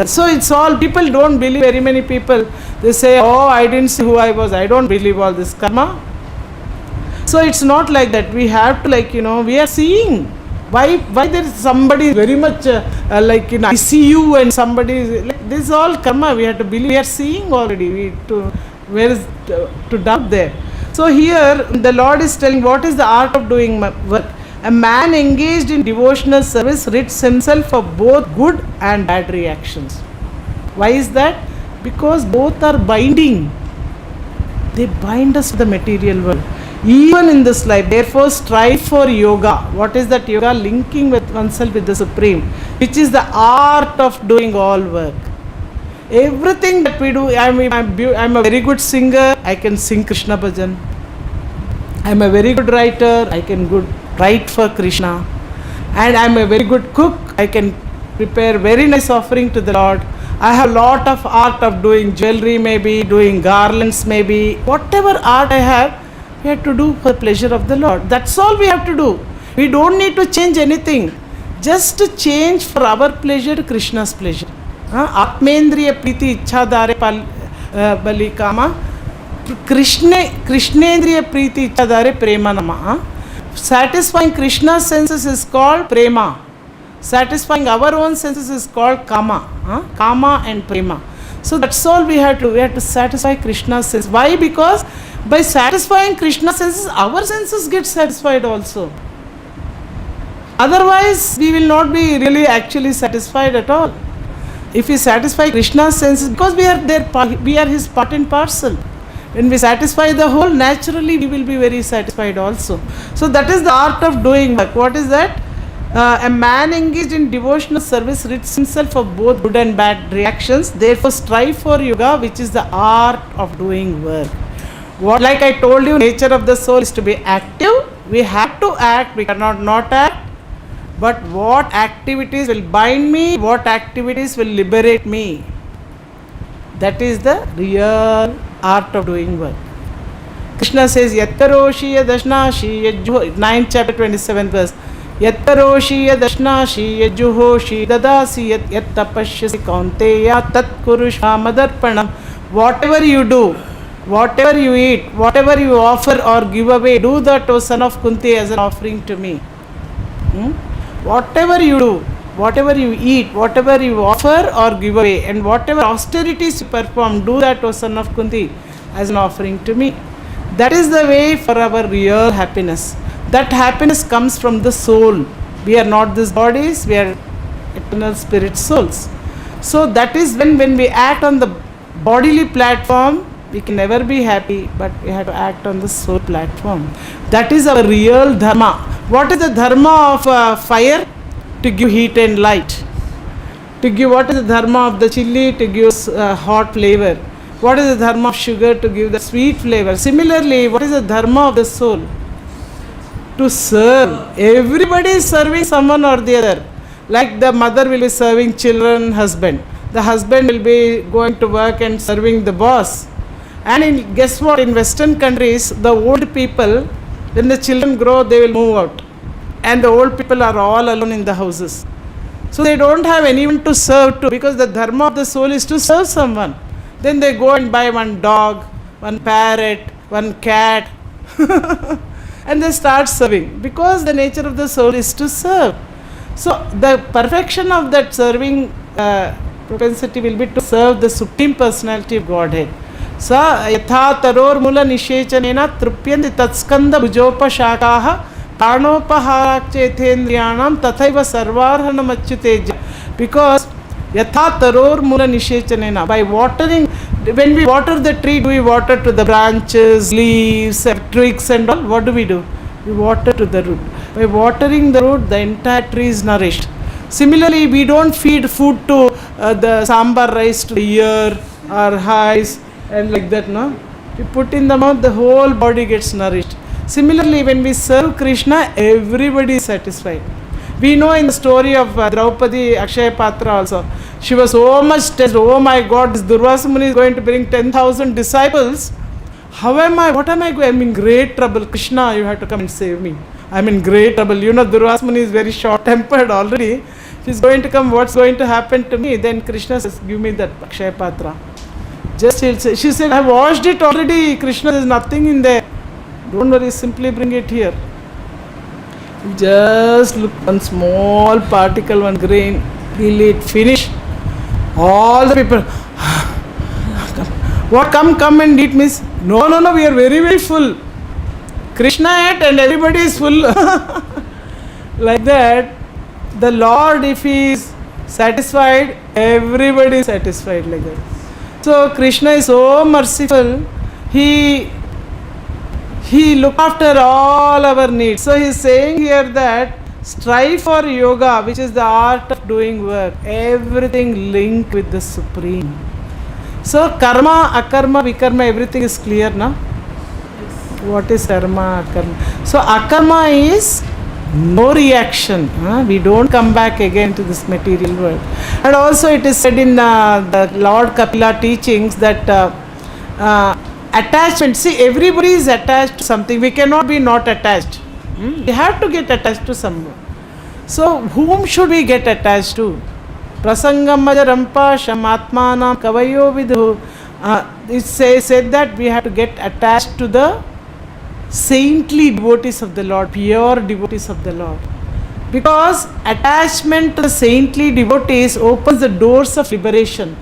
So it's all, people don't believe, very many people, they say, oh, I didn't see who I was, I don't believe all this karma. So it's not like that. We have to, like, we are seeing why there is somebody very much like in ICU and somebody is, like, this is all karma. We have to believe. We are seeing already. Where is to doubt there? So here the Lord is telling what is the art of doing work. A man engaged in devotional service rids himself of both good and bad reactions. Why is that? Because both are binding. They bind us to the material world. Even in this life, therefore strive for yoga. What is that yoga? Linking with oneself with the Supreme, which is the art of doing all work. Everything that we do, I'm a very good singer, I can sing Krishna bhajan. I'm a very good writer, I can write for Krishna. And I'm a very good cook, I can prepare very nice offering to the Lord. I have a lot of art of doing jewelry, maybe doing garlands, maybe whatever art I have, we have to do for the pleasure of the Lord. That's all we have to do. We don't need to change anything. Just to change for our pleasure to Krishna's pleasure. Atmendriya priti ichhadare bali kama. Krishnendriya priti ichhadare prema nama. Satisfying Krishna's senses is called prema. Satisfying our own senses is called kama. Kama and prema. So that's all we have to. We have to satisfy Krishna's sense. Why? Because by satisfying Krishna's senses, our senses get satisfied also. Otherwise, we will not be really actually satisfied at all. If we satisfy Krishna's senses, because we are his part and parcel. When we satisfy the whole, naturally we will be very satisfied also. So that is the art of doing work. What is that? A man engaged in devotional service rids himself of both good and bad reactions. Therefore, strive for yoga, which is the art of doing work. Like I told you, nature of the soul is to be active. We have to act. We cannot not act. But what activities will bind me? What activities will liberate me? That is the real art of doing work. Krishna says, Yattaroshi yadashnashi yajjuho, 9th chapter 27th verse. Yattaroshi yadashnashi yajjuhoshi dadasi yattapashyasi kaunteya tat kuru madarpanam. Whatever you do, whatever you eat, whatever you offer or give away, do that, O son of Kunti, as an offering to me. Whatever you do, whatever you eat, whatever you offer or give away, and whatever austerities you perform, do that, O son of Kunti, as an offering to me. That is the way for our real happiness. That happiness comes from the soul. We are not these bodies, we are eternal spirit souls. So that is when we act on the bodily platform, we can never be happy, but we have to act on the soul platform. That is our real dharma. What is the dharma of fire? To give heat and light. To give, what is the dharma of the chili? To give hot flavor. What is the dharma of sugar? To give the sweet flavor. Similarly, what is the dharma of the soul? To serve. Everybody is serving someone or the other. Like the mother will be serving children, husband. The husband will be going to work and serving the boss. And guess what? In Western countries, the old people, when the children grow, they will move out. And the old people are all alone in the houses. So they don't have anyone to serve to, because the dharma of the soul is to serve someone. Then they go and buy one dog, one parrot, one cat. And they start serving, because the nature of the soul is to serve. So the perfection of that serving propensity will be to serve the Supreme Personality of Godhead. Sa yatha taror mula nishechanena trupyandi tatskanda bhujopashakaha pranopaharakchethendriyanam tathaiva sarvarhanam achyuteja. Because yatha taror mula nishechanena, by watering, when we water the tree, do we water to the branches, leaves, twigs and all? What do? We water to the root. By watering the root, the entire tree is nourished. Similarly, we don't feed food to the sambar rice to the ear or eyes and like that, no? We put in the mouth, the whole body gets nourished. Similarly, when we serve Krishna, everybody is satisfied. We know in the story of Draupadi Akshaya Patra also, she was so much tested. Oh my God, this Durvasa Muni is going to bring 10,000 disciples. How am I? What am I going? I'm in great trouble. Krishna, you have to come and save me. I'm in great trouble. You know, Durvasa Muni is very short-tempered already. She's going to come. What's going to happen to me? Then Krishna says, give me that Akshaya Patra. Just she said, I washed it already. Krishna, there's nothing in there. Don't worry, simply bring it here. Just look, one small particle, one grain, peel it, finish. All the people, what, come and eat, miss? No, we are very, very full. Krishna ate and everybody is full. Like that, the Lord, if he is satisfied, everybody is satisfied like that. So Krishna is so merciful. He look after all our needs. So he is saying here that strive for yoga, which is the art of doing work. Everything linked with the Supreme. So karma, akarma, vikarma, everything is clear now. What is karma, akarma? So akarma is no reaction. We don't come back again to this material world. And also it is said in the Lord Kapila teachings that attachment, see, everybody is attached to something. We cannot be not attached. We have to get attached to someone. So whom should we get attached to? Prasangaṁ majarampa shamatmanam kavayo vidhu. It said that we have to get attached to the saintly devotees of the Lord, pure devotees of the Lord. Because attachment to the saintly devotees opens the doors of liberation.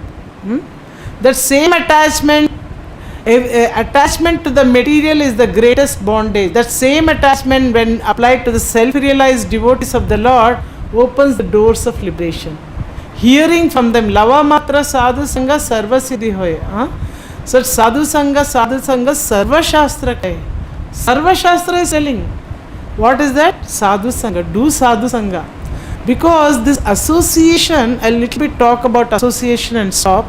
That same attachment to the material is the greatest bondage. That same attachment, when applied to the self-realized devotees of the Lord, opens the doors of liberation. Hearing from them, lava matra sadhu sangha sarva siddhi-asiddhyoḥ. So sadhu sangha sarva shastra kai. Sarva shastra is telling. What is that? Sadhu sangha. Do sadhu sangha. Because this association, a little bit talk about association and stop.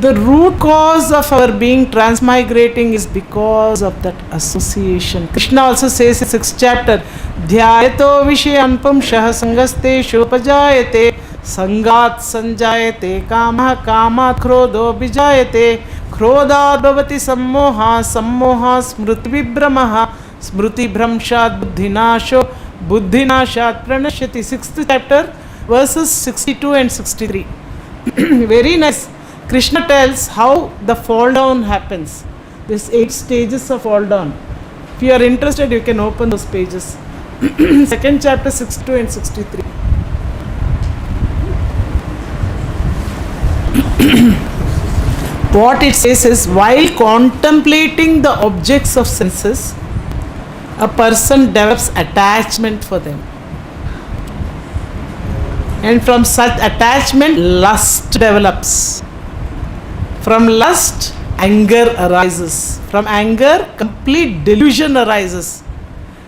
The root cause of our being transmigrating is because of that association. Krishna also says in 6th chapter, Dhyayato vishayanpam shah sangaste shopajayate sangat sanjayate kama kamat krodho bijayate krodhat bhavati sammoha sammoha smriti vibhramaha smriti bhramshat buddhinashat pranashyati. 6th chapter verses 62 and 63. Very nice. Krishna tells how the fall down happens. There's 8 stages of fall down. If you are interested, you can open those pages. 2nd chapter 62 and 63. What it says is, while contemplating the objects of senses a person develops attachment for them. And from such attachment, lust develops. From lust, anger arises. From anger, complete delusion arises.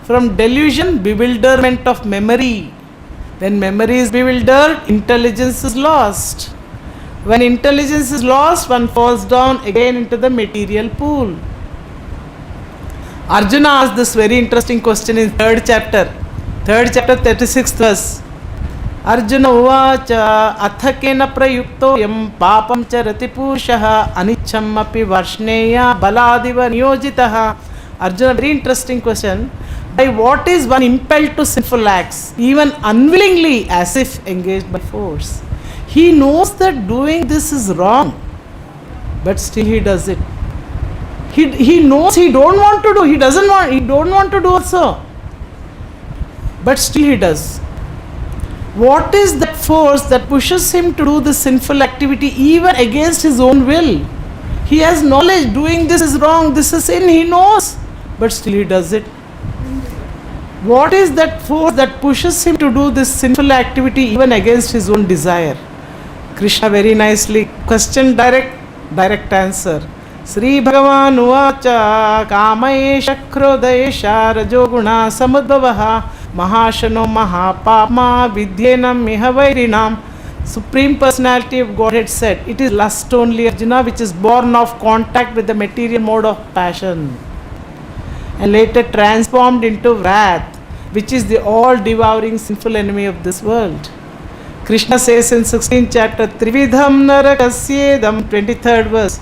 From delusion, bewilderment of memory. When memory is bewildered, intelligence is lost. When intelligence is lost, one falls down again into the material pool. Arjuna asked this very interesting question in 3rd chapter, 36th verse. Arjuna uvacha athakena prayukto yam papam charati pushaha anicham api varshneya baladiva niyojitaha. Arjuna, very interesting question. By what is one impelled to sinful acts, even unwillingly, as if engaged by force? He knows that doing this is wrong, but still he does it. He knows he don't want to do, he don't want to do also, but still he does. What is that force that pushes him to do this sinful activity even against his own will? He has knowledge, doing this is wrong, this is sin, he knows, but still he does it. What is that force that pushes him to do this sinful activity even against his own desire? Kṛṣṇa very nicely question, direct answer. Sri Bhagavan uvacha kamaesha krodesha rajoguna samudbhavaha mahashano mahapama vidyenam miha vairinam. Supreme Personality of Godhead said, it is lust only, Arjuna, which is born of contact with the material mode of passion and later transformed into wrath, which is the all-devouring sinful enemy of this world. Krishna says in 16th chapter, Trividham narakasyedam, 23rd verse,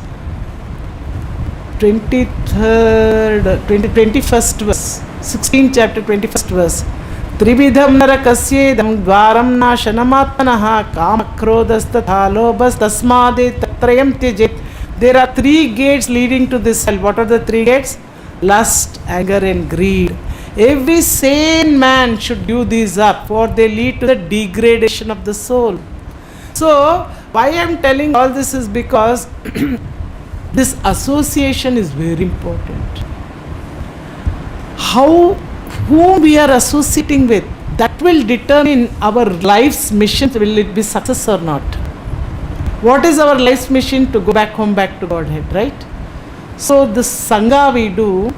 21st verse, 16th chapter, 21st verse. Trividham narakasyedam dvaram nashanamatmanaha kamakrodhastatha lobhas tasmade tatrayam tyajet. There are 3 gates leading to this hell. What are the 3 gates? Lust, anger and greed. Every sane man should give these up, for they lead to the degradation of the soul. So, why I am telling all this is because this association is very important. Whom we are associating with, that will determine our life's mission, will it be success or not. What is our life's mission? To go back home, back to Godhead, right? So the saṅga we do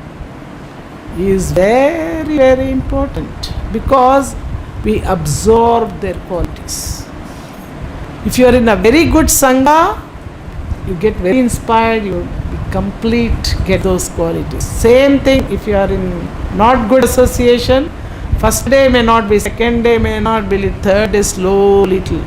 is very, very important because we absorb their qualities. If you are in a very good saṅga, you get very inspired, you complete, get those qualities. Same thing if you are in not good association, first day may not be, second day may not be, third day slow little.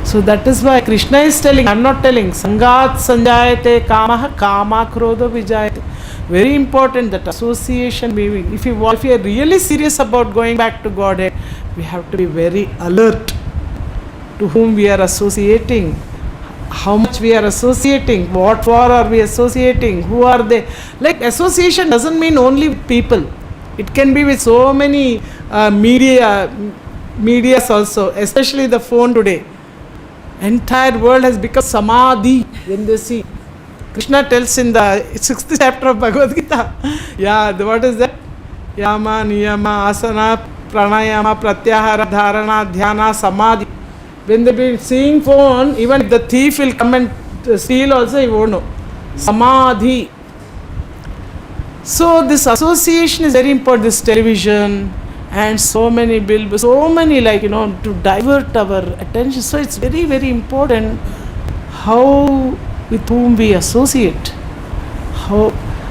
So that is why Krishna is telling, I am not telling, sangat sanjayate kamaha kama krodha vijayate. Very important that association. If you are really serious about going back to Godhead, we have to be very alert to whom we are associating, how much we are associating, what for are we associating, who are they. Like association doesn't mean only with people. It can be with so many medias also, especially the phone today. Entire world has become samadhi when they see. Krishna tells in the 6th chapter of Bhagavad Gita, what is that? Yama, niyama, asana, pranayama, pratyahara, dharana, dhyana, samadhi. When they be seeing phone, even if the thief will come and steal also, he won't know. Samadhi. So this association is very important, this television and so many billboards, so many to divert our attention. So it's very, very important how, with whom we associate.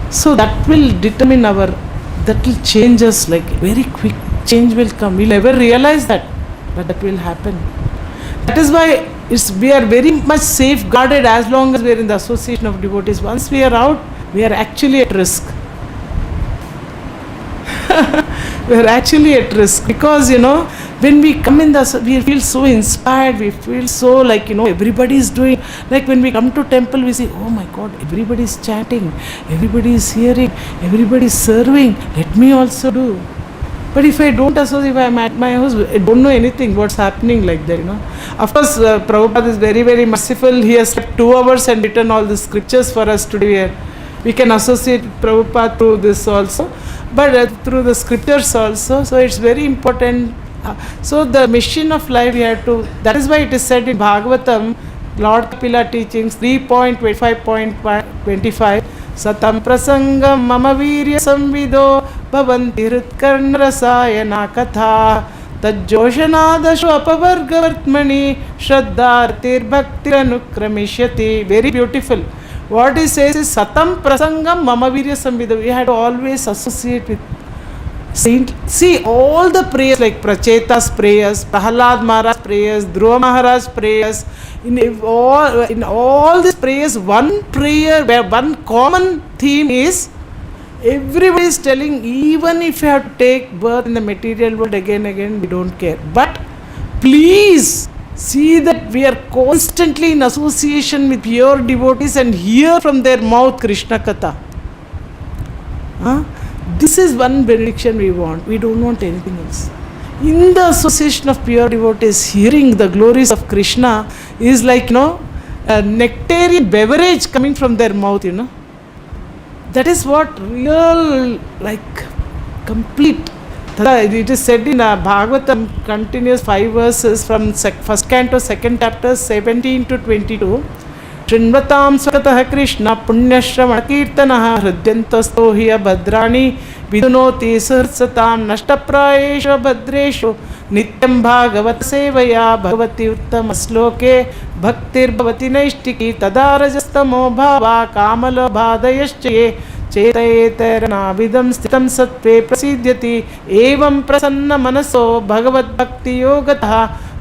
So that will determine that will change us, very quick change will come. We'll never realize that, but that will happen. That is why we are very much safeguarded as long as we are in the association of devotees. Once we are out, we are actually at risk. We are actually at risk because when we come in we feel so inspired, we feel so everybody is doing. Like when we come to temple, we say, oh my God, everybody is chanting, everybody is hearing, everybody is serving, let me also do. But if I don't associate, if I am at my house, I don't know anything what's happening like that, Of course, Prabhupada is very, very merciful. He has kept 2 hours and written all the scriptures for us today. We can associate with Prabhupada through this also. but through the scriptures also. So it's very important. So the mission of life we have to, that is why it is said in Bhagavatam, Lord Kapila teachings 3.25.25, Satam prasangam mama virya samvido bhavanti hritkarna rasayana katha tajjoshanadashu apavargavartmani shraddhartir bhaktiranukramishati. Very beautiful. What he says is Satam prasangam mama virya samvido. We had to always associate with saint. See all the prayers like Pracheta's prayers, Prahalad Maharaj's prayers, Dhruva Maharaj's prayers, in all these prayers, one prayer where one common theme is everybody is telling, even if you have to take birth in the material world again, we don't care. But please see that we are constantly in association with pure devotees and hear from their mouth Krishna Katha. This is one benediction we want. We don't want anything else. In the association of pure devotees, hearing the glories of Krishna is like, a nectarian beverage coming from their mouth, That is what real, complete. It is said in Bhagavatam, continuous 5 verses from first canto, second chapter, 17 to 22. Shrinvatam swakatah Krishna punyashravana kirtanaha hridyantasto hiya bhadrani vidunoti suhrsatam nashtaprayeshu bhadreshu nityam bhagavat sevaya bhagavati uttama sloke bhaktir bhavati naishtiki tadarajastamo bhava kamala bhadayaschaye चेतयेतरनाभिदं स्थितं सत्त्वे प्रसिद्ध्यति एवं प्रसन्न मनसो भगवद् भक्ति योगतः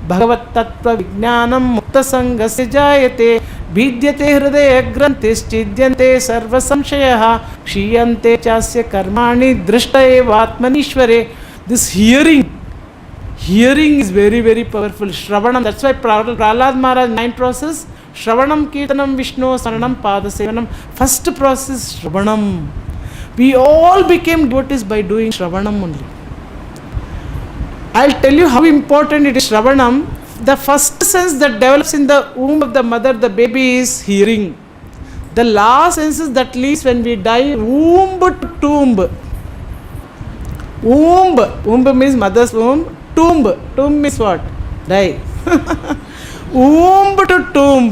भगवत् तत्त्व विज्ञानं मुक्तसंगस्य जायते भिद्यते हृदय ग्रन्थिश्चिद्यन्ते सर्व संशयः क्षीयन्ते चास्य कर्माणि दृष्ट एव आत्मनीश्वरे. This hearing is very, very powerful. Shravanam, that's why Prahlad Maharaj 9 process. Shravanam, Kirtanam, Vishnu, Saranam, Padasevanam. First process, Shravanam. We all became devotees by doing Shravanam only. I'll tell you how important it is, Shravanam. The first sense that develops in the womb of the mother, the baby, is hearing. The last senses that leaves when we die, womb to tomb. Womb means mother's womb. Tomb means what? Die. Womb to tomb.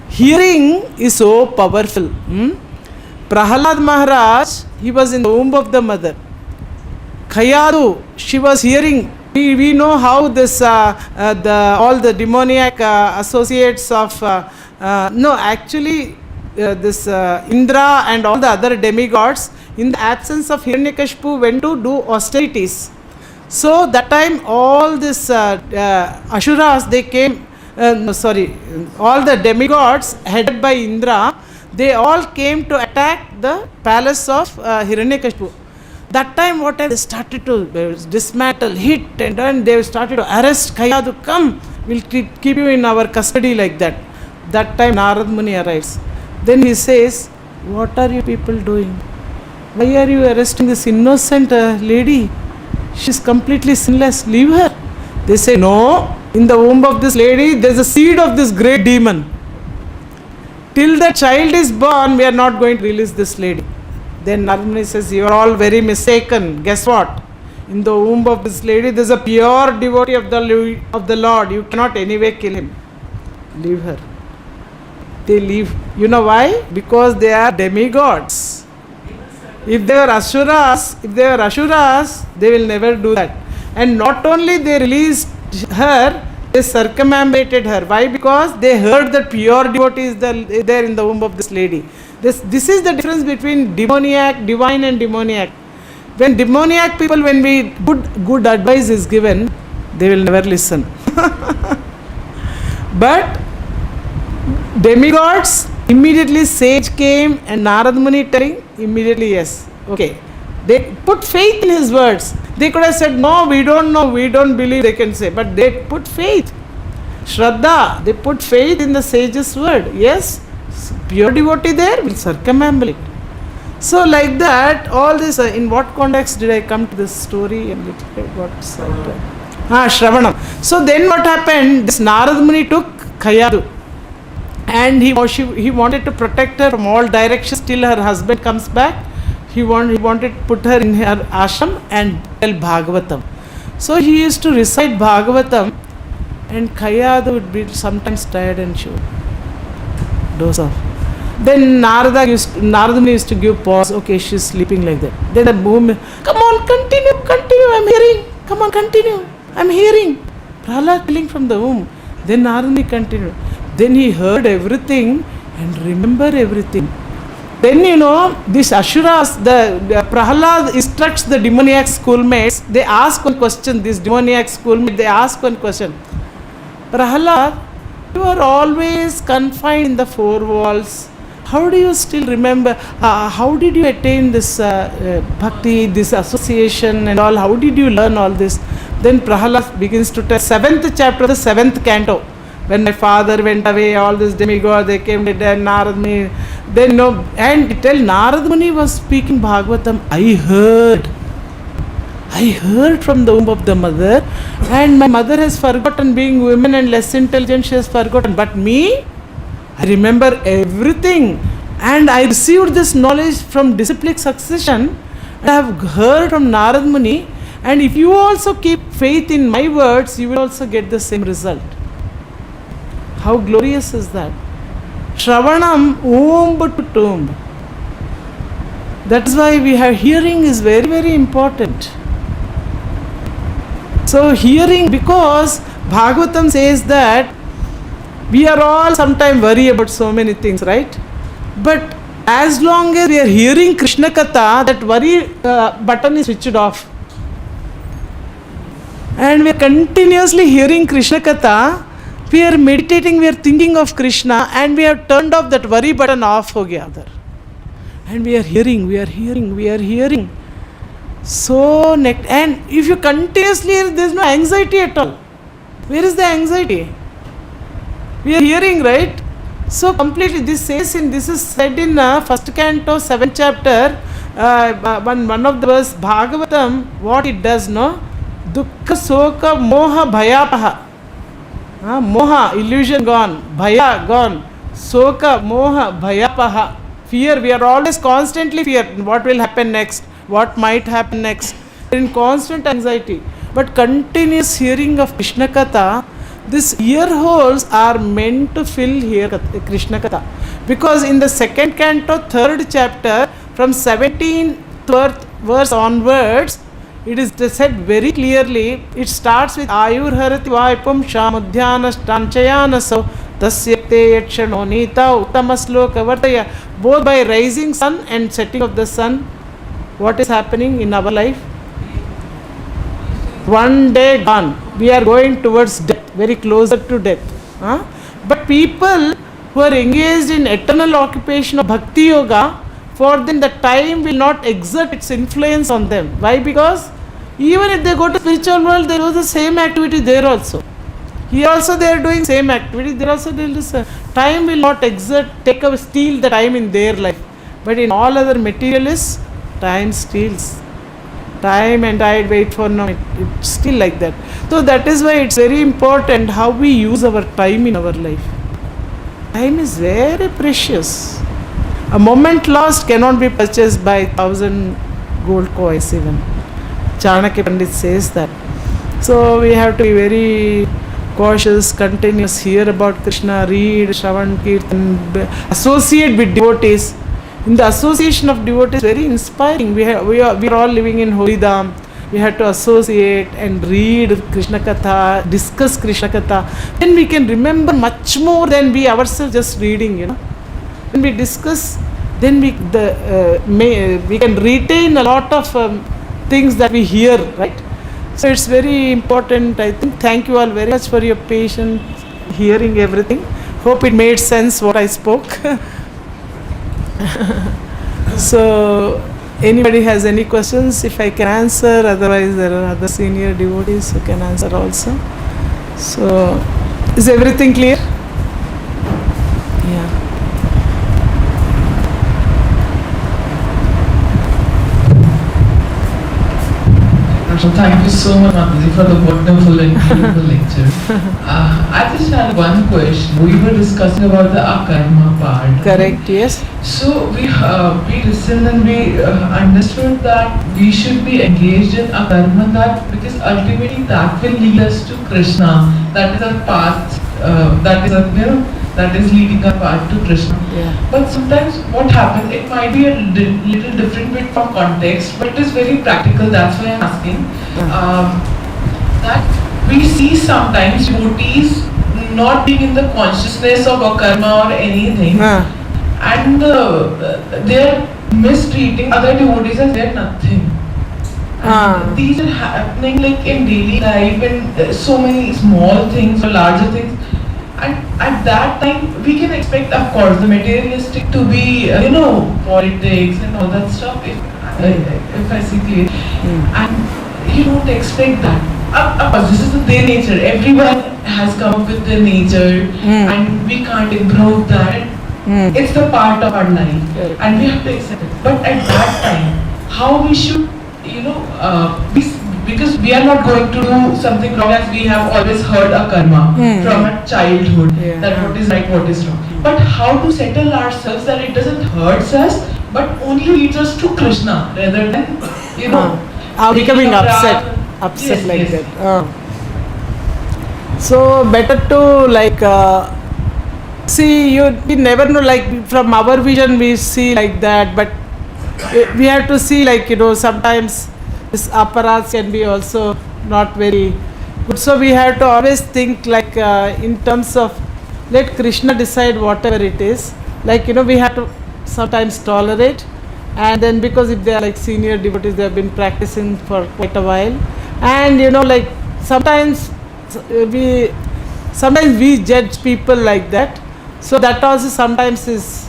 Hearing is so powerful. Prahalad Maharaj, he was in the womb of the mother. Khayadu, she was hearing. We know how this all the demoniac associates of this Indra and all the other demigods, in the absence of Hiranyakashipu, went to do austerities. So that time all this Asuras, they came, all the demigods headed by Indra, they all came to attack the palace of Hiranyakashipu. That time what they started to dismantle, hit, and then they started to arrest Khayadu. Come, we'll keep you in our custody, like that. That time Narad Muni arrives. Then he says, what are you people doing? Why are you arresting this innocent lady? She's completely sinless. Leave her. They say, no, in the womb of this lady, there's a seed of this great demon. Till the child is born, we are not going to release this lady. Then Narad Muni says, you are all very mistaken. Guess what? In the womb of this lady, there's a pure devotee of the Lord. You cannot anyway kill him. Leave her. They leave. You know why? Because they are demigods. If they were Asuras, they will never do that. And not only they released her, they circumambulated her. Why? Because they heard that pure devotee is there in the womb of this lady. This is the difference between divine and demoniac. When demoniac people, when good advice is given, they will never listen. But demigods, immediately sage came and Narad Muni telling, immediately yes. Okay. They put faith in his words. They could have said, no, we don't know, we don't believe, they can say. But they put faith. Shraddha, they put faith in the sage's word. Yes, pure devotee there will circumambulate. So like that, all this, in what context did I come to this story? Shravanam. So then what happened? This Narad Muni took Khayadu. And he wanted to protect her from all directions till her husband comes back. He wanted to put her in her ashram and tell Bhagavatam. So he used to recite Bhagavatam, and Kayadu would be sometimes tired and she would doze off. Then Narada used to give pause. Okay, she's sleeping like that. Then the boom, come on, continue, I'm hearing. Come on, continue, I'm hearing. Prahlad telling from the womb. Then Narada continued. Then he heard everything and remember everything. Then this Asuras, the Prahlad instructs the demoniac schoolmates. They ask one question. This demoniac schoolmate, they ask one question. Prahlad, you are always confined in the four walls. How do you still remember? How did you attain this bhakti, this association and all? How did you learn all this? Then Prahlad begins to tell 7th chapter, the 7th canto. When my father went away, all this demigods, they came, then Narad Muni. Then and tell Narad Muni was speaking Bhagavatam. I heard from the womb of the mother, and my mother has forgotten, being women and less intelligent, she has forgotten. But me, I remember everything, and I received this knowledge from disciplic succession. I have heard from Narad Muni, and if you also keep faith in my words, you will also get the same result. How glorious is that? Shravanam womb to tomb. That is why we have hearing is very, very important. So hearing, because Bhagavatam says that we are all sometimes worry about so many things, right? But as long as we are hearing Krishna Katha, that worry button is switched off. And we are continuously hearing Krishna Katha, we are meditating, we are thinking of Krishna, and we have turned off that worry button off ho gaya adhar. And we are hearing. So and if you continuously hear, there is no anxiety at all. Where is the anxiety? We are hearing, right? So completely, this is said in first canto, 7th chapter, one of the verse, Bhagavatam, what it does, no? Dukkha, soka, moha, bhayapaha. Moha, illusion gone, bhaya gone, soka, moha, bhayapaha. Fear, we are always constantly fear. What will happen next? What might happen next? In constant anxiety. But continuous hearing of Krishna Katha, these ear holes are meant to fill here Krishna Katha. Because in the 2nd canto, 3rd chapter, from 17th verse onwards, it is said very clearly, it starts with Ayur Harati Vaipam Shamudhyana Stanchayana Tasyate Yakshano Nita Uttamasloka Vartaya. Both by rising sun and setting of the sun, what is happening in our life? One day gone. We are going towards death, very closer to death. But people who are engaged in eternal occupation of Bhakti Yoga, for them the time will not exert its influence on them. Why? Because even if they go to spiritual world, they do the same activity there also. Here also they are doing same activity. There also they will do time will not steal the time in their life. But in all other materialists, time steals. Time and tide wait for no. It's still like that. So that is why it's very important how we use our time in our life. Time is very precious. A moment lost cannot be purchased by 1,000 gold coins even. Chanakya Pandit says that. So we have to be very cautious, continuous, hear about Krishna, read, Shravan, Kirtan, associate with devotees. In the association of devotees, very inspiring. We are all living in Holidham. We have to associate and read Krishna Katha, discuss Krishna Katha. Then we can remember much more than we ourselves just reading, When we discuss, then we can retain a lot of things that we hear, right? So it's very important, I think. Thank you all very much for your patience hearing everything. Hope it made sense what I spoke. So anybody has any questions, if I can answer, otherwise there are other senior devotees who can answer also. So is everything clear? Yeah. Krishna. Thank you so much, Mataji, for the wonderful and beautiful lecture. I just had one question. We were discussing about the akarma part. Correct, yes. So we listened and we understood that we should be engaged in akarma, that because ultimately that will lead us to Krishna. That is our path. That is leading our path to Kṛṣṇa. Yeah. But sometimes what happens, it might be a little different bit from context, but it is very practical. That's why I'm asking. That we see sometimes devotees not being in the consciousness of akarma or anything, and they're mistreating other devotees as they're nothing. And these are happening like in daily life, and so many small things or larger things. And at that time, we can expect, of course, the materialistic to be, politics and all that stuff, if I see clearly. And you don't expect that. Of course, this is their nature. Everyone has come up with their nature, and we can't improve that. It's the part of our life, and we have to accept it. But at that time, how we should, because we are not going to do something wrong, as we have always heard a karma from our childhood, that what is right, what is wrong. But how to settle ourselves that it doesn't hurt us, but only leads us to Kṛṣṇa, rather than, becoming upset yes, like yes. that. So better to see, we never know, from our vision we see like that, but we have to see, sometimes this apparats can be also not very good. So we have to always think in terms of let Krishna decide whatever it is. We have to sometimes tolerate, and then because if they are senior devotees, they have been practicing for quite a while, and sometimes we judge people like that. So that also sometimes is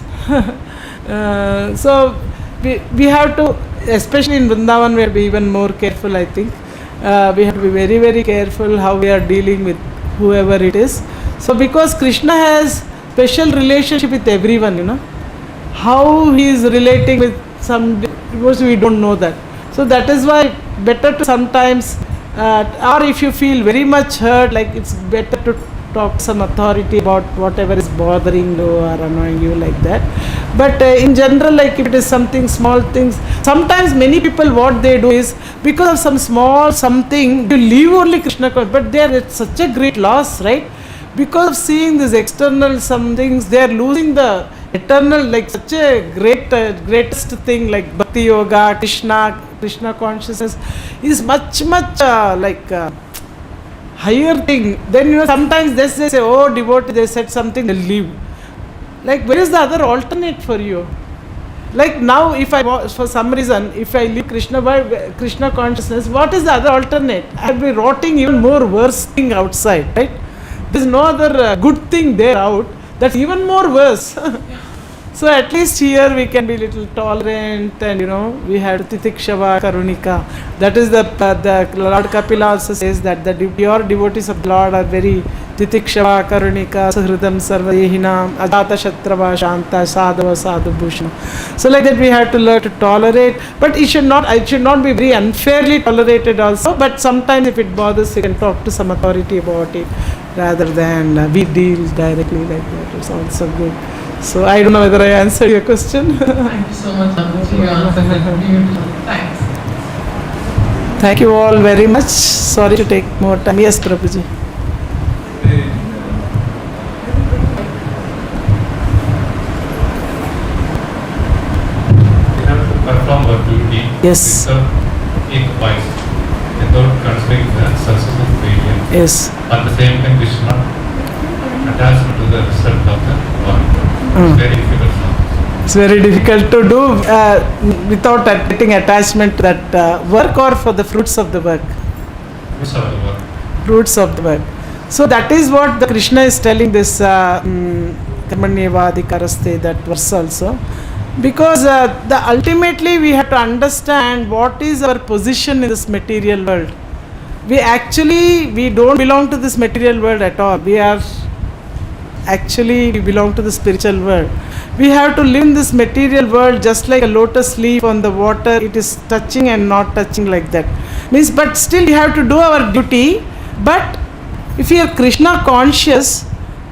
so we have to, especially in Vrindavan, we have to be even more careful, I think. We have to be very, very careful how we are dealing with whoever it is. So because Krishna has special relationship with everyone, how he is relating with some devotees, we don't know that. So that is why better to sometimes, or if you feel very much hurt, it's better to talk to some authority about whatever is bothering you or annoying you like that. But in general, if it is something small things, sometimes many people what they do is because of some small something, you leave only Krishna consciousness, but they are at such a great loss, right? Because of seeing these external some things, they are losing the eternal, such a greatest thing like Bhakti Yoga, Krishna Consciousness is much higher thing. Then sometimes they say, oh devotee, they said something, they leave. Where is the other alternate for you? Now, if for some reason, if I leave Krishna consciousness, what is the other alternate? I will be rotting even more worse thing outside, right? There is no other good thing there out. That's even more worse. So at least here we can be little tolerant, and we have titikshava karunika. That is the Lord Kapila also says that the pure devotees of the Lord are very titikshava karunika suhridam sarvayehinam ajata shatrava shanta sadhava sadhu bhushana. So like that we have to learn to tolerate, but it should not be very unfairly tolerated also. But sometimes if it bothers, you can talk to some authority about it rather than we deal directly like that. It's also good. So I don't know whether I answered your question. Thank you so much, Namaste. You answered it beautifully. Thanks. Thank you all very much. Sorry to take more time. Yes, Prabhuji. We have to perform our duty Yes. equipoised without considering the success or failure. Yes. At the same time, we should not attach to the result of the work. It's very difficult now. It's very difficult to do without getting attachment to that work or for the fruits of the work. Fruits of the work. Fruits of the work. So that is what the Krishna is telling this karmāṇi that verse also. Because ultimately we have to understand what is our position in this material world. We don't belong to this material world at all. We belong to the spiritual world. We have to live in this material world just like a lotus leaf on the water. It is touching and not touching like that. Means, but still we have to do our duty. But if we are Krishna conscious,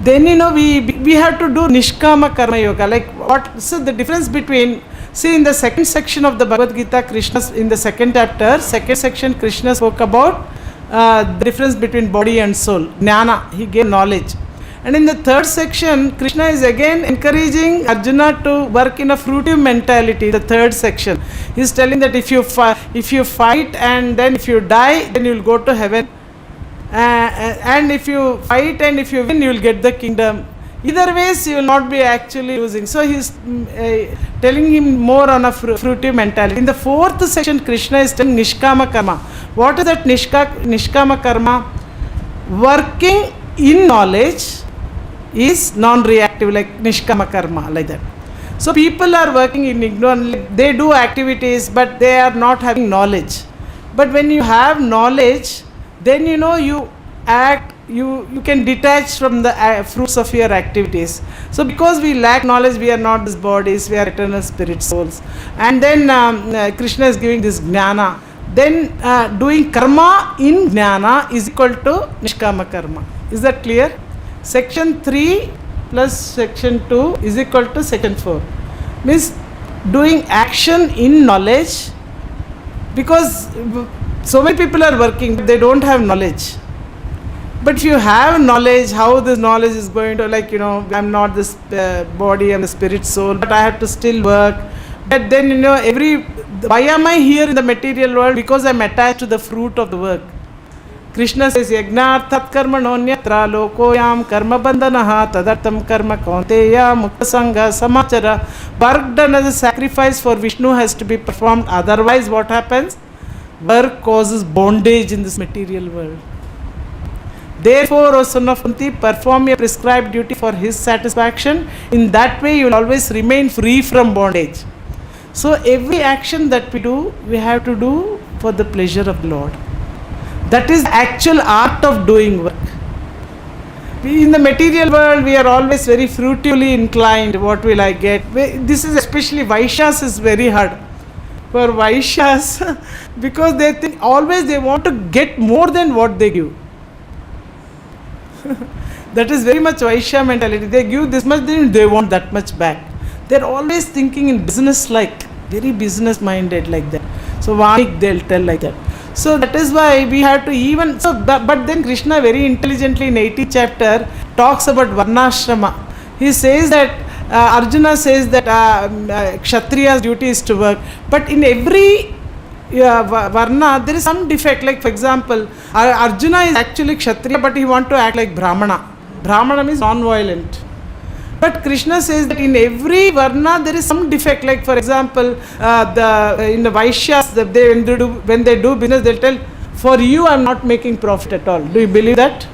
then we have to do nishkama karma yoga. Like what? So the difference between, see, in the second section of the Bhagavad Gita, Krishna, in the second chapter, second section, Krishna spoke about the difference between body and soul. Jnana, he gave knowledge. And in the third section, Krishna is again encouraging Arjuna to work in a fruitive mentality. The third section, he is telling that if you fight and then if you die, then you will go to heaven. And if you fight and if you win, you will get the kingdom. Either ways, you will not be actually losing. So he is telling him more on a fruitive mentality. In the fourth section, Krishna is telling nishkama karma. What is that nishkama karma? Working in knowledge is non-reactive, like nishkama karma, like that. So people are working in ignorance. They do activities, but they are not having knowledge. But when you have knowledge, then you act, you can detach from the fruits of your activities. So because we lack knowledge, we are not these bodies, we are eternal spirit souls. And then Krishna is giving this jnana. Then doing karma in jnana is equal to nishkama karma. Is that clear? Section 3 plus section 2 is equal to section 4. Means doing action in knowledge, because so many people are working, they don't have knowledge. But if you have knowledge, how this knowledge is going to, like, I'm not this body, I'm the spirit soul, but I have to still work. But then, why am I here in the material world? Because I'm attached to the fruit of the work. Krishna says, Yagnarthat karmanonyatra lokoyam karma bandhanaha tadartam karma kaunteya mukta sangha samachara. Work done as a sacrifice for Vishnu has to be performed. Otherwise, what happens? Work causes bondage in this material world. Therefore, O son of Kunti, perform your prescribed duty for his satisfaction. In that way, you will always remain free from bondage. So, every action that we do, we have to do for the pleasure of the Lord. That is the actual art of doing work. In the material world, we are always very fruitively inclined. What will I get? This is especially Vaishyas is very hard. For Vaishyas, because they think always they want to get more than what they give. That is very much Vaishya mentality. They give this much, then they want that much back. They are always thinking in business like, very business minded like that. So Vanik, they'll tell like that. So that is why we have to even, but then Krishna very intelligently in 80th chapter talks about Varnashrama. He says that, Arjuna says that Kshatriya's duty is to work. But in every Varna, there is some defect. Like for example, Arjuna is actually Kshatriya, but he wants to act like Brahmana. Brahmana means non-violent. But Krishna says that in every Varna there is some defect. Like for example, in the Vaishyas, when they do business, they'll tell, for you I am not making profit at all. Do you believe that?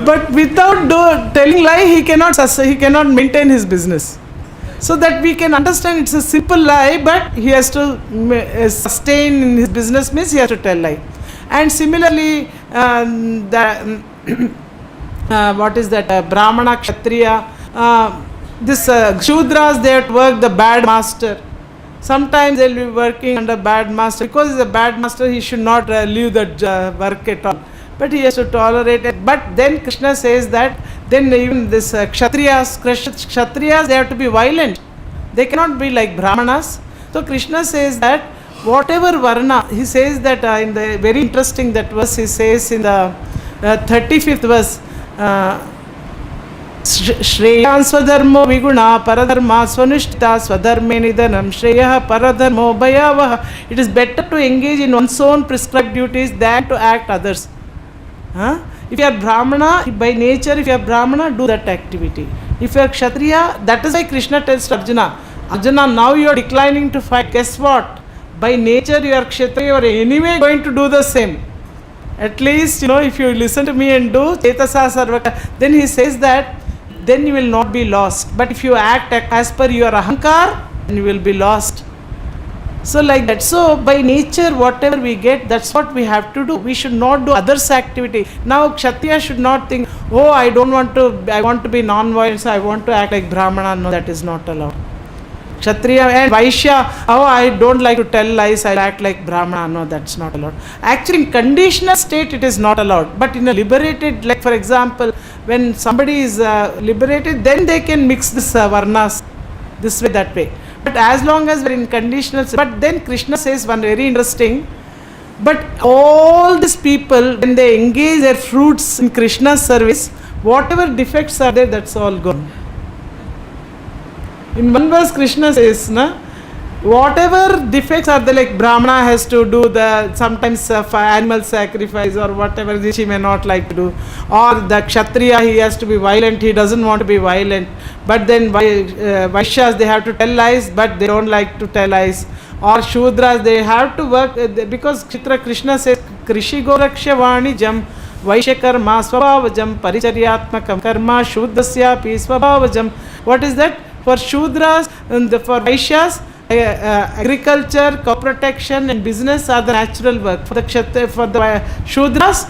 But without telling lie, he cannot maintain his business. So that we can understand it's a simple lie, but he has to sustain in his business means he has to tell lie. And similarly, what is that? Brahmana, Kshatriya, this Shudras, they have to work the bad master. Sometimes they will be working under bad master. Because he's a bad master, he should not leave that work at all. But he has to tolerate it. But then Krishna says that then even this Kshatriyas, they have to be violent. They cannot be like Brahmanas. So Krishna says that whatever Varna, he says that in the very interesting that verse, he says in the 35th verse, Shreyan swadharmo viguna paradharma swanushtita swadharme nidhanam shreya paradharmo bhayavaha. It is better to engage in one's own prescribed duties than to act others. If you are Brahmana, by nature, if you are Brahmana, do that activity. If you are Kshatriya, that is why Krishna tells to Arjuna, Arjuna, now you are declining to fight. Guess what? By nature, you are Kshatriya, you are anyway going to do the same. At least, if you listen to me and do Chetasa Sarvaka, then he says that, then you will not be lost. But if you act as per your ahankar, then you will be lost. So like that. So by nature, whatever we get, that's what we have to do. We should not do others' activity. Now Kshatriya should not think, oh, I want to be non-violent, so I want to act like Brahmana. No, that is not allowed. Kshatriya and Vaishya, oh, I don't like to tell lies, I act like Brahmana. No, that's not allowed. Actually, in conditional state, it is not allowed. But in a liberated, like for example, when somebody is liberated, then they can mix this varnas, this way, that way. But as long as we're in conditional, but then Krishna says one very interesting, but all these people, when they engage their fruits in Krishna's service, whatever defects are there, that's all gone. In one verse, Krishna says, whatever defects are there, like Brahmana has to do the sometimes animal sacrifice or whatever which he may not like to do, or the Kshatriya, he has to be violent, he doesn't want to be violent, but then Vaishyas, they have to tell lies, but they don't like to tell lies, or Shudras, they have to work, because Krishna says, Krishi Gorakshya Vani Jam Vaishya Karma Swabhavajam Paricharyatmakam Karma Shuddhasya Pi Swabhavajam. What is that? For Shudras and for Vaishyas, agriculture, crop protection and business are the natural work. For the Shudras,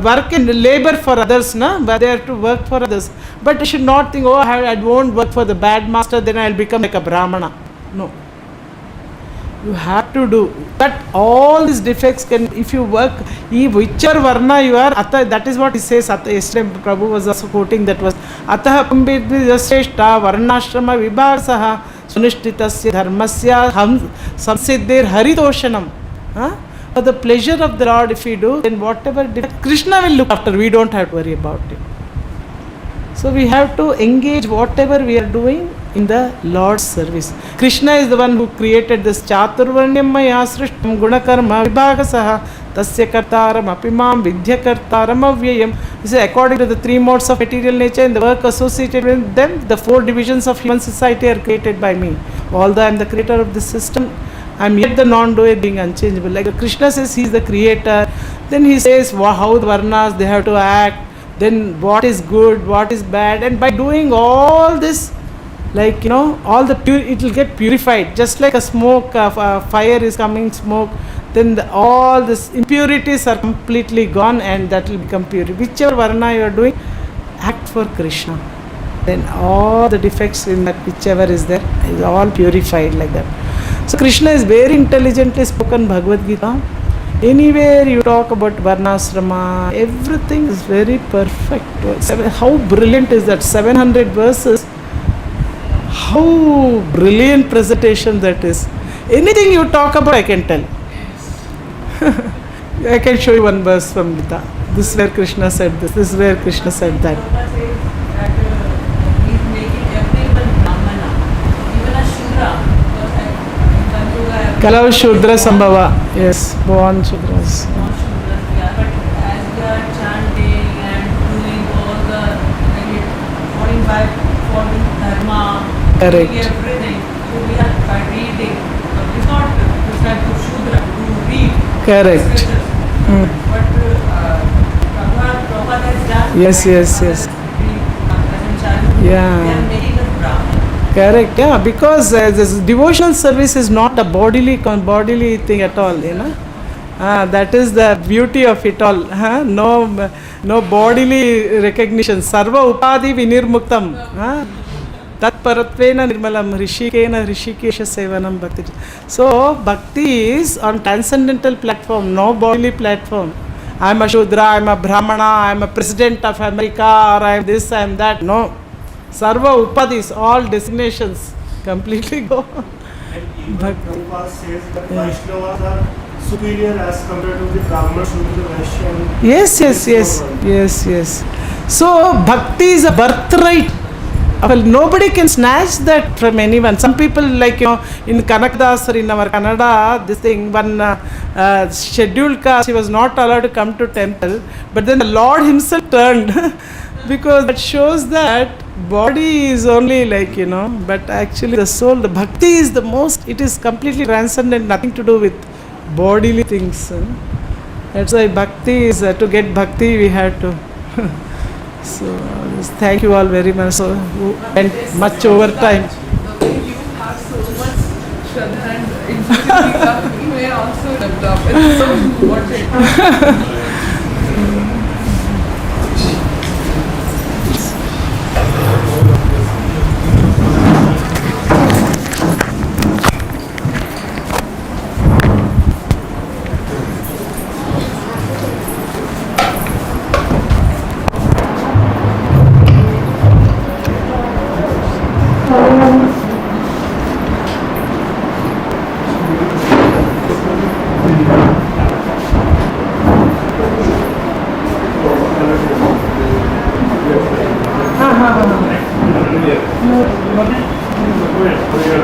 work and labor for others, but they have to work for others. But you should not think, oh, I won't work for the bad master, then I'll become like a Brahmana. No. You have to do. But all these defects can, if you work, whichever varna you are, that is what he says. Yesterday Prabhu was also quoting that was Ataha Pambidvijasreshta Varnashrama Vibhasaha Sunishtitasya Dharmasya Samsiddhir Haritoshanam. For the pleasure of the Lord, if we do, then whatever Krishna will look after, we don't have to worry about it. So we have to engage whatever we are doing in the Lord's service. Krishna is the one who created this Chaturvarnyam maya srishtam gunakarma vibhagasaha tasya kartaram apimam vidya kartaram avyayam. This is according to the three modes of material nature and the work associated with them, the four divisions of human society are created by me. Although I am the creator of this system, I am yet the non-doer being unchangeable. Like Krishna says he is the creator, then he says how the varnas they have to act, then what is good, what is bad, and by doing all this, like all the it will get purified, just like a smoke, fire is coming, smoke, then all this impurities are completely gone and that will become pure. Whichever varna you are doing, act for Krishna, then all the defects in that whichever is there is all purified like that. So Krishna is very intelligently spoken Bhagavad Gita. Anywhere you talk about varnasrama, everything is very perfect. How brilliant is that? 700 verses. How brilliant presentation that is. Anything you talk about, I can tell. I can show you one verse from Gita. This is where Krishna said this. This is where Krishna said that. He's making everyone brahmana, even a shudra. Kalau Shudra Sambhava. Yes, born Shudras. But as we are chanting and doing all the following dharma, Correct. doing everything, so we are by reading. It's not prescribed to shudra to read Correct. scriptures. But Prabhupada has done. Yes. Yeah. They are making us brahmana. Correct, yeah, because this devotional service is not a bodily thing at all, that is the beauty of it all. No bodily recognition. Sarva upadi vinirmuktam. Tat paratvena nirmalam rishikena rishikesha sevanam bhakti. So bhakti is on transcendental platform, no bodily platform. I am a Shudra, I am a Brahmana, I am a president of America, or I am this, I am that. No. Sarva upadis, all designations completely go. And even Prabhupada says that Vaishnavas are superior as compared to the Brahmana, Shudra, Vaishya. Yes. So bhakti is a birthright. Well, nobody can snatch that from anyone. Some people, like in Kanakdas or in our Kannada, this thing, one scheduled caste, he was not allowed to come to temple, but then the Lord himself turned because that shows that body is only but actually the soul, the bhakti is the most, it is completely transcendent, nothing to do with bodily things. That's why bhakti is, to get bhakti we have to. So, thank you all very much. So, went much over time. The way you have so much shraddha and enthusiasm, we may also develop. It's so important.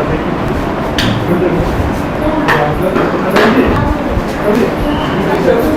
Thank you.